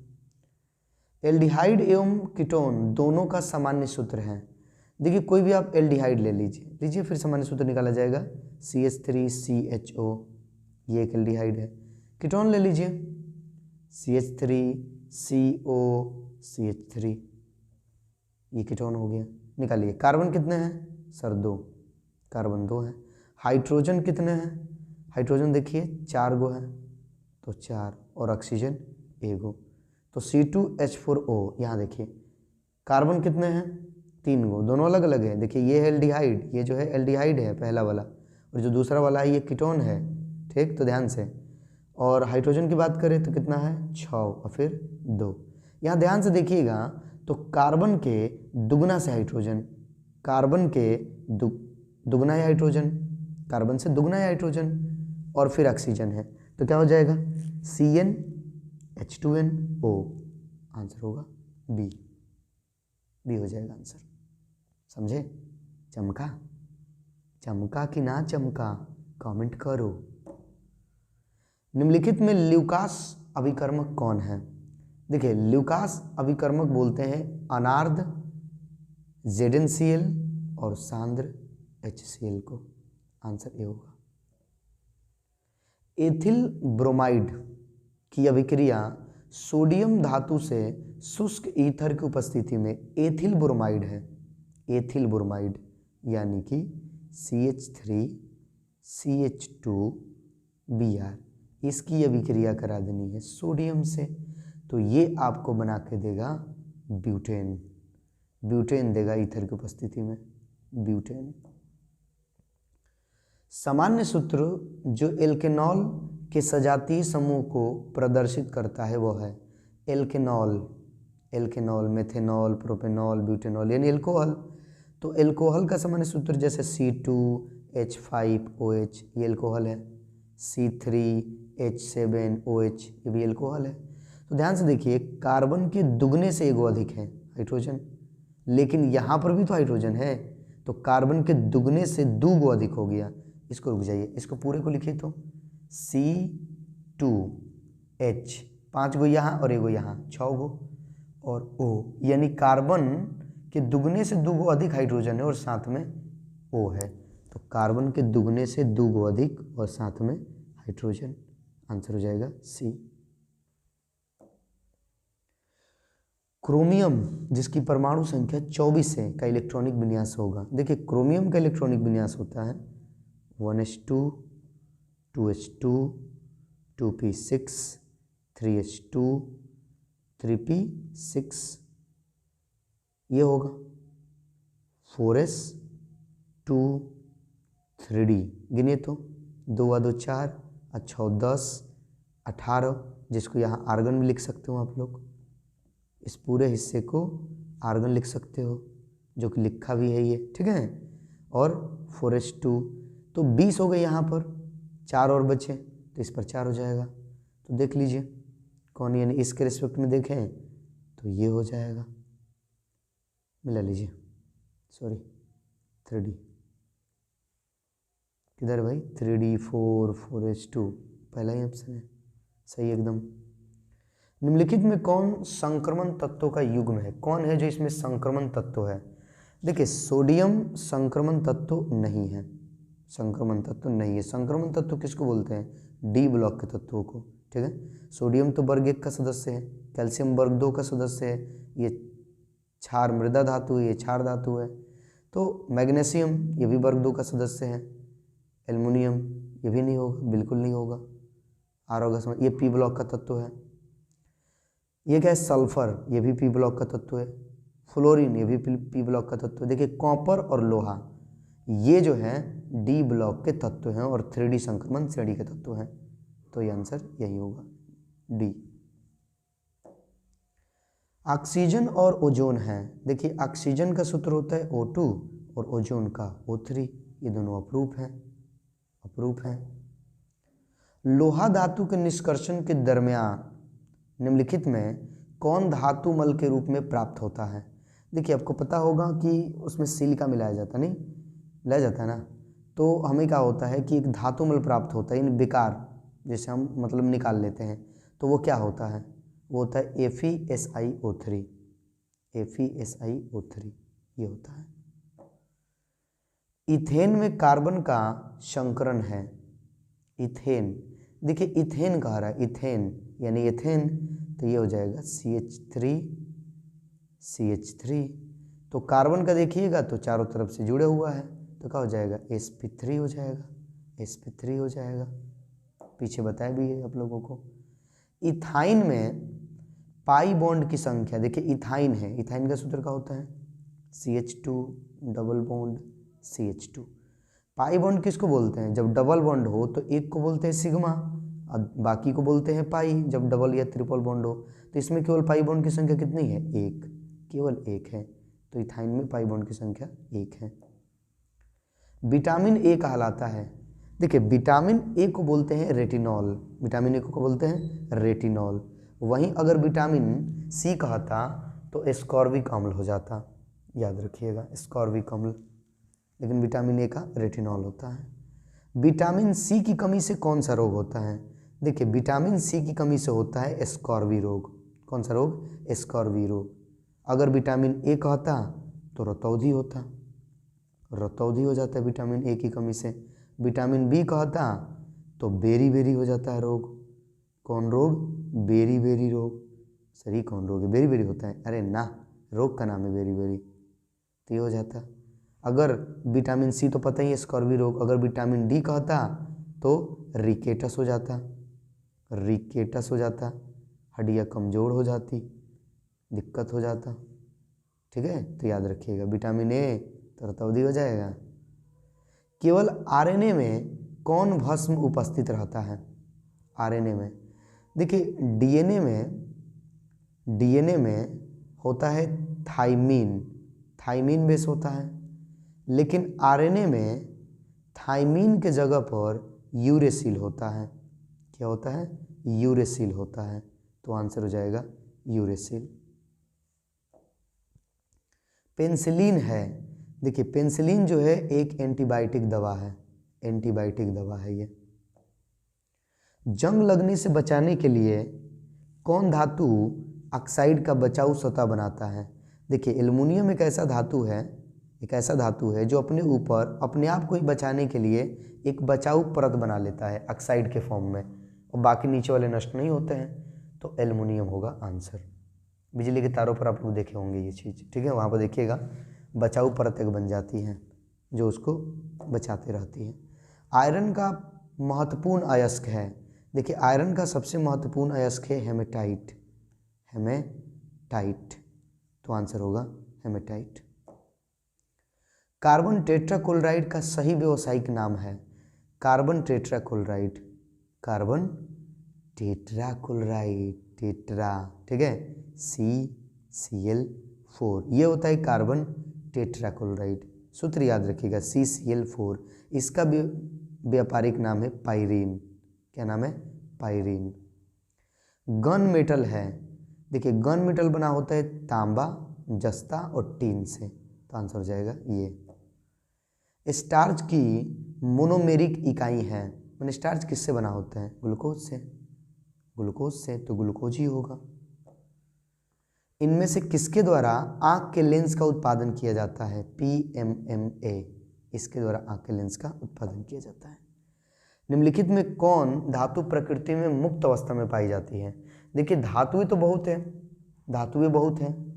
एल्डिहाइड एवं कीटोन दोनों का सामान्य सूत्र है। देखिए कोई भी आप एल्डिहाइड ले लीजिए, फिर सामान्य सूत्र निकाला जाएगा CH3CHO, ये एक एल्डिहाइड है। कीटोन ले लीजिए CH3COCH3, ये कीटोन हो गया, निकालिए। कार्बन कितने हैं सर? 2, कार्बन 2 है। हाइड्रोजन कितने हैं? हाइड्रोजन देखिए 4 गो है, तो 4, और ऑक्सीजन 1 गो, तो C2H4O। यहाँ देखिए कार्बन कितने हैं? 3 गो, दोनों अलग अलग है। देखिए ये है एल्डिहाइड, ये जो है एल्डिहाइड है पहला वाला, और जो दूसरा वाला है ये कीटोन है, ठीक, तो ध्यान से। और हाइड्रोजन की बात करें तो कितना है? 6, और फिर 2। यहाँ ध्यान से देखिएगा तो कार्बन के दुगना से हाइड्रोजन, कार्बन के दुगना है हाइड्रोजन, कार्बन से दुगना है हाइड्रोजन, और फिर ऑक्सीजन है, तो क्या हो जाएगा? CnH2nO, आंसर होगा बी हो जाएगा आंसर। समझे? चमका कि ना चमका, कमेंट करो। निम्नलिखित में ल्यूकास अभिकर्मक कौन है? देखिए ल्यूकास अभिकर्मक बोलते हैं अनार्द्र ZnCl और सांद्र HCl को, आंसर ए होगा। एथिल ब्रोमाइड की अभिक्रिया सोडियम धातु से शुष्क ईथर की उपस्थिति में एथिल ब्रोमाइड है, एथिल ब्रोमाइड यानी कि CH3CH2Br, इसकी अभिक्रिया करा देनी है सोडियम से, तो ये आपको बना के देगा ब्यूटेन, ब्यूटेन देगा ईथर की उपस्थिति में, ब्यूटेन। सामान्य सूत्र जो एल्केनॉल के सजातीय समूह को प्रदर्शित करता है वो है एल्केनॉल, एल्केनॉल, मेथेनॉल, प्रोपेनॉल, ब्यूटेनॉल यानी एल्कोहल। तो एल्कोहल का सामान्य सूत्र जैसे C2H5OH, ये एल्कोहल है, C3H7OH, ये भी एल्कोहल है। तो ध्यान से देखिए कार्बन के दुगने से 1 अधिक है हाइड्रोजन, लेकिन यहाँ पर भी तो हाइड्रोजन है, तो कार्बन के दुगने से 2 अधिक हो गया। इसको रुक जाइए, इसको पूरे को लिखिए तो C2H, 5 गो यहाँ और 1 गो यहाँ, 6 गो, और O यानी कार्बन के दुगने से 2 अधिक हाइड्रोजन है और साथ में O है, तो कार्बन के दुगने से 2 अधिक और साथ में हाइड्रोजन, आंसर हो जाएगा C। क्रोमियम जिसकी परमाणु संख्या 24 है का इलेक्ट्रॉनिक विन्यास होगा। देखिए क्रोमियम का इलेक्ट्रॉनिक विन्यास होता है 1s2 2h2 2p6 3h2 3p6, ये होगा 4s2 3d, गिने तो 2 2 4 6 10 18, जिसको यहाँ आर्गन भी लिख सकते हो आप लोग, इस पूरे हिस्से को आर्गन लिख सकते हो, जो कि लिखा भी है ये, ठीक है। और 4s2 तो 20 हो गए, यहाँ पर 4 और बचे, तो इस पर 4 हो जाएगा। तो देख लीजिए कौन, यानी इसके रिस्पेक्ट में देखें तो ये हो जाएगा मिला लीजिए, सॉरी 3D किधर भाई, 3D4 4H2 पहला ही ऑप्शन है सही एकदम। निम्नलिखित में कौन संक्रमण तत्वों का युग्म है, कौन है जो इसमें संक्रमण तत्व है? देखिए सोडियम संक्रमण तत्व नहीं है, संक्रमण तत्व नहीं है। संक्रमण तत्व किसको बोलते हैं? डी ब्लॉक के तत्वों को, ठीक है। सोडियम तो वर्ग 1 का सदस्य है, कैल्शियम वर्ग 2 का सदस्य है, ये क्षार मृदा धातु है, ये क्षार धातु है। तो मैग्नीशियम ये भी वर्ग 2 का सदस्य है, एल्युमिनियम ये भी नहीं होगा, बिल्कुल नहीं होगा, आर होगा समझ। ये पी ब्लॉक का तत्व है। ये क्या है? सल्फर, ये भी पी ब्लॉक का तत्व है। फ्लोरीन ये भी पी ब्लॉक का तत्व है। देखिए कॉपर और लोहा ये जो है डी ब्लॉक के तत्व हैं और 3D संक्रमण श्रेणी के तत्व हैं। तो ये आंसर यही होगा डी। ऑक्सीजन और ओजोन है। देखिए ऑक्सीजन का सूत्र होता है O2 और ओजोन का O3, ये दोनों अपरूप हैं, अपरूप हैं। लोहा धातु के निष्कर्षण के दरमियान निम्नलिखित में कौन धातु मल के रूप में प्राप्त होता है? देखिए आपको पता होगा कि उसमें सिलिका मिलाया जाता, नहीं मिलाया जाता है ना, तो हमें क्या होता है कि एक धातु मल प्राप्त होता है, इन बेकार जैसे हम मतलब निकाल लेते हैं, तो वो क्या होता है? वो होता है FeSiO3, FeSiO3 ये होता है। इथेन में कार्बन का संकरण है, इथेन, देखिए इथेन कह रहा है, इथेन यानी एथेन, तो ये हो जाएगा CH3, तो कार्बन का देखिएगा तो चारों तरफ से जुड़े हुआ है, तो क्या हो जाएगा? sp3 हो जाएगा, sp3 हो जाएगा, पीछे बताया भी है आप लोगों को। इथाइन में पाई बॉन्ड की संख्या, देखिए इथाइन है, इथाइन का सूत्र क्या होता है? CH2 double bond CH2। Pi bond किसको बोलते हैं? जब डबल बॉन्ड हो तो एक को बोलते हैं सिग्मा और बाकी को बोलते हैं पाई, जब डबल या ट्रिपल बॉन्ड हो। तो इसमें केवल पाई बॉन्ड की संख्या कितनी है? एक, केवल एक है, तो इथाइन में पाई बॉन्ड की संख्या एक है। विटामिन ए कहलाता है, देखिए विटामिन ए को बोलते हैं रेटिनॉल, विटामिन ए को बोलते हैं रेटिनॉल। वहीं अगर विटामिन सी कहता तो एस्कॉर्बिक अम्ल हो जाता, याद रखिएगा एस्कॉर्बिक अम्ल, लेकिन विटामिन ए का रेटिनॉल होता है। विटामिन सी की कमी से कौन सा रोग होता है? देखिए विटामिन सी की कमी से होता है एस्कॉर्बी रोग। कौन सा रोग? एस्कॉर्बी रोग। अगर विटामिन ए कहता तो रतौंधी होता, रतौंधी हो जाता है विटामिन ए की कमी से। विटामिन बी कहता तो बेरी बेरी हो जाता है रोग। कौन रोग? बेरी बेरी रोग। सही कौन रोग है? बेरी बेरी होता है? अरे ना, रोग का नाम है बेरी बेरी, तो ये हो जाता। अगर विटामिन सी तो पता ही है स्कॉर्बी रोग, अगर विटामिन डी कहता तो रिकेटस हो जाता, रिकेटस हो जाता, हड्डियाँ कमज़ोर हो जाती, दिक्कत हो जाता, ठीक है। तो याद रखिएगा विटामिन ए तो रतौंधी हो जाएगा। केवल आरएनए में कौन भस्म उपस्थित रहता है? आरएनए में देखिए डीएनए में होता है थाइमीन, थाइमीन बेस होता है, लेकिन आरएनए में थाइमीन के जगह पर यूरेसिल होता है। क्या होता है? यूरेसिल होता है, तो आंसर हो जाएगा यूरेसिल। पेनिसिलिन है, देखिए पेनिसिलिन जो है एक एंटीबायोटिक दवा है, एंटीबायोटिक दवा है ये। जंग लगने से बचाने के लिए कौन धातु ऑक्साइड का बचाऊ सतह बनाता है? देखिए एल्युमिनियम एक ऐसा धातु है, एक ऐसा धातु है जो अपने ऊपर अपने आप को ही बचाने के लिए एक बचाऊ परत बना लेता है ऑक्साइड के फॉर्म में, और बाकी नीचे वाले नष्ट नहीं होते हैं, तो एल्युमिनियम होगा आंसर। बिजली के तारों पर आप लोग देखे होंगे ये चीज़, ठीक है, वहाँ पर देखिएगा बचाऊ परत एक बन जाती है जो उसको बचाते रहती है। आयरन का महत्वपूर्ण अयस्क है, देखिए आयरन का सबसे महत्वपूर्ण अयस्क है हेमेटाइट, हेमेटाइट, तो आंसर होगा हेमेटाइट। कार्बन टेट्राक्लोराइड का सही व्यावसायिक नाम है? Carbon tetrachloride, carbon tetrachloride, tetra, ठीक है, CCl4, ये होता है कार्बन टेट्राक्लोराइड। सूत्र याद रखिएगा CCl4। इसका भी व्यापारिक नाम है पायरीन। क्या नाम है? पायरीन। गन मेटल है, देखिए गन मेटल बना होता है तांबा जस्ता और टीन से, तो आंसर हो जाएगा ये। स्टार्च की मोनोमेरिक इकाई है, मैंने स्टार्च किससे बना होता है? ग्लूकोज से, ग्लूकोज से, तो ग्लूकोज ही होगा। इनमें से किसके द्वारा आंख के लेंस का उत्पादन किया जाता है? PMMA, इसके द्वारा आंख के लेंस का उत्पादन किया जाता है। निम्नलिखित में कौन धातु प्रकृति में मुक्त अवस्था में पाई जाती है? देखिए धातुएं तो बहुत है, धातुएं बहुत है,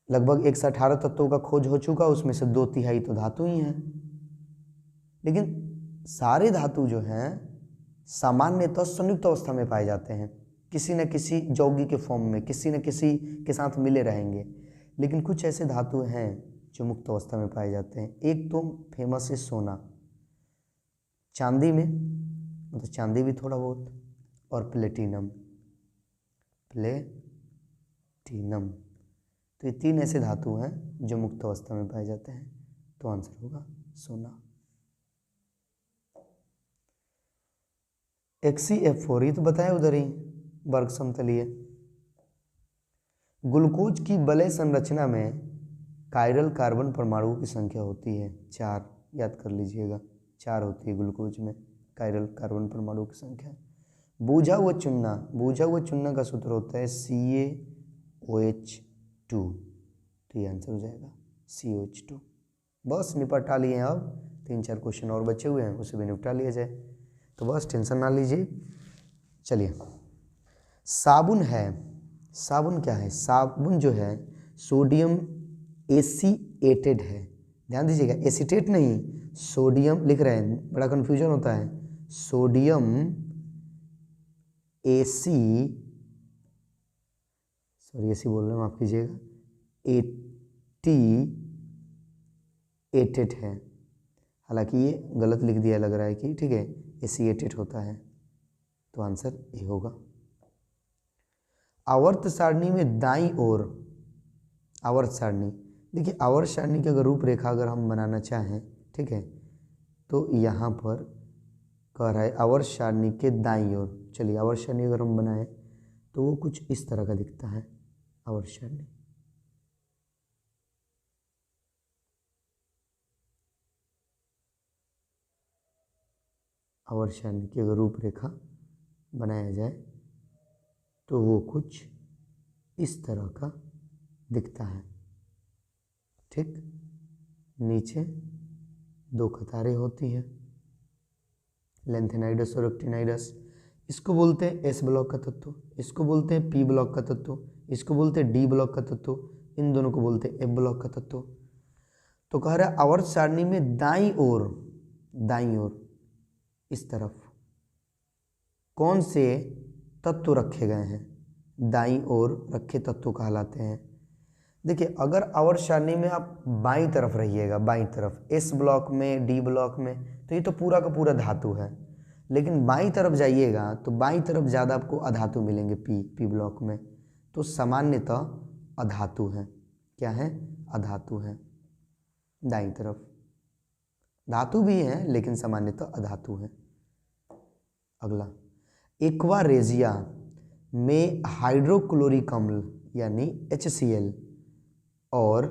लगभग 118 तत्वों का खोज हो चुका, उसमें से 2/3 तो धातु ही हैं। लेकिन सारे धातु जो हैं सामान्यतः संयुक्त अवस्था में पाए जाते हैं, किसी न किसी यौगिक के फॉर्म में, किसी न किसी के साथ मिले रहेंगे। लेकिन कुछ ऐसे धातु हैं जो मुक्त अवस्था में पाए जाते हैं। एक तो फेमस है सोना, चांदी में, मतलब चांदी भी थोड़ा बहुत, और प्लेटिनम, प्लेटिनम, तो ये 3 ऐसे धातु हैं जो मुक्त अवस्था में पाए जाते हैं, तो आंसर होगा सोना। HCF4 ये तो बताया उधर ही, वर्ग समतलीय। ग्लूकोज की वलय संरचना में कायरल कार्बन परमाणुओं की संख्या होती है 4, याद कर लीजिएगा, 4 होती है ग्लूकोज में कायरल कार्बन परमाणुओं की संख्या। बूझा हुआ चूना, बूझा हुआ चूना का सूत्र होता है CaOH2, तो ये आंसर हो जाएगा COH2। बस निपटा लिए हैं, अब 3-4 क्वेश्चन और बचे हुए हैं, उसे भी निपटा लिया जाए, तो बस टेंशन ना लीजिए। चलिए, साबुन है, साबुन क्या है? साबुन जो है सोडियम एसिएटेड है, ध्यान दीजिएगा, एसिटेट नहीं, सोडियम लिख रहे हैं, बड़ा कन्फ्यूजन होता है। सोडियम एसी बोल रहे हैं, माफ कीजिएगा, एटिएटेड है, हालांकि ये गलत लिख दिया लग रहा है कि, ठीक है, एसिएटेड होता है, तो आंसर ये होगा। आवर्त सारणी में दाईं ओर, आवर्त सारणी, देखिए आवर्त सारणी की अगर रूपरेखा अगर हम बनाना चाहें, ठीक है, तो यहाँ पर कह रहा है आवर्त सारणी के दाईं ओर। चलिए आवर्त सारणी अगर हम बनाएं तो वो कुछ इस तरह का दिखता है आवर्त सारणी। आवर्त सारणी की अगर रूपरेखा बनाया जाए तो वो कुछ इस तरह का दिखता है, ठीक। नीचे 2 कतारें होती हैं, लेंथेनाइडस और एक्टिनाइडस। इसको बोलते हैं एस ब्लॉक का तत्व, इसको बोलते हैं पी ब्लॉक का तत्व, इसको बोलते हैं डी ब्लॉक का तत्व, इन दोनों को बोलते हैं एफ ब्लॉक का तत्व। तो कह रहा है आवर्त सारणी में दाईं ओर, दाईं ओर इस तरफ कौन से तत्व रखे गए हैं? दाईं ओर रखे तत्व कहलाते हैं। देखिए अगर आवर्त सारणी में आप बाईं तरफ रहिएगा, बाईं तरफ एस ब्लॉक में, डी ब्लॉक में, तो ये तो पूरा का पूरा धातु है। लेकिन बाईं तरफ जाइएगा तो बाईं तरफ ज़्यादा आपको अधातु मिलेंगे, पी ब्लॉक में, तो सामान्यतः अधातु है। क्या है? अधातु है। दाईं तरफ धातु भी है लेकिन सामान्यतः अधातु है। अगला, एक्वा रेजिया में हाइड्रोक्लोरिक अम्ल यानी HCl और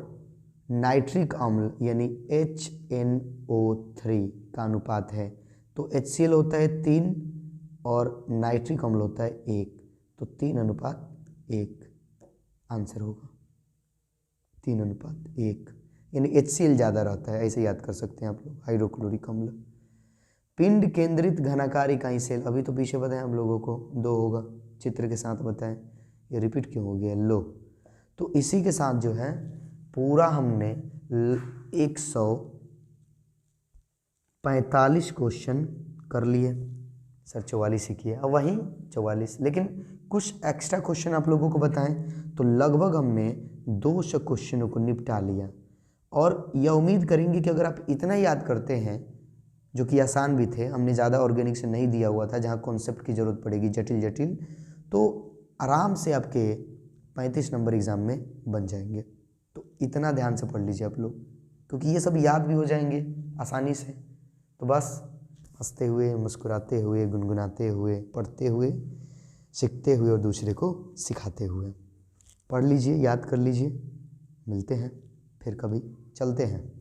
नाइट्रिक अम्ल यानी HNO3 का अनुपात है। तो HCl होता है 3 और नाइट्रिक अम्ल होता है 1, तो 3:1 आंसर होगा। 3:1 यानी HCl ज़्यादा रहता है, ऐसे याद कर सकते हैं आप लोग, हाइड्रोक्लोरिक अम्ल। पिंड केंद्रित घनाकार इकाई सेल, अभी तो पीछे बताएं हम लोगों को 2 होगा, चित्र के साथ बताएं, ये रिपीट क्यों हो गया? लो, तो इसी के साथ जो है पूरा हमने 145 क्वेश्चन कर लिए। सर 44 ही किए, अब वहीं 44, लेकिन कुछ एक्स्ट्रा क्वेश्चन आप लोगों को बताएं तो लगभग हमने 200 क्वेश्चनों को निपटा लिया। और यह उम्मीद करेंगे कि अगर आप इतना याद करते हैं, जो कि आसान भी थे, हमने ज़्यादा ऑर्गेनिक से नहीं दिया हुआ था जहाँ कॉन्सेप्ट की ज़रूरत पड़ेगी जटिल जटिल, तो आराम से आपके 35 नंबर एग्ज़ाम में बन जाएंगे। तो इतना ध्यान से पढ़ लीजिए आप लोग, क्योंकि ये सब याद भी हो जाएंगे आसानी से। तो बस हंसते हुए, मुस्कुराते हुए, गुनगुनाते हुए, पढ़ते हुए, सीखते हुए और दूसरे को सिखाते हुए। पढ़ लीजिए, याद कर लीजिए। मिलते हैं फिर कभी, चलते हैं।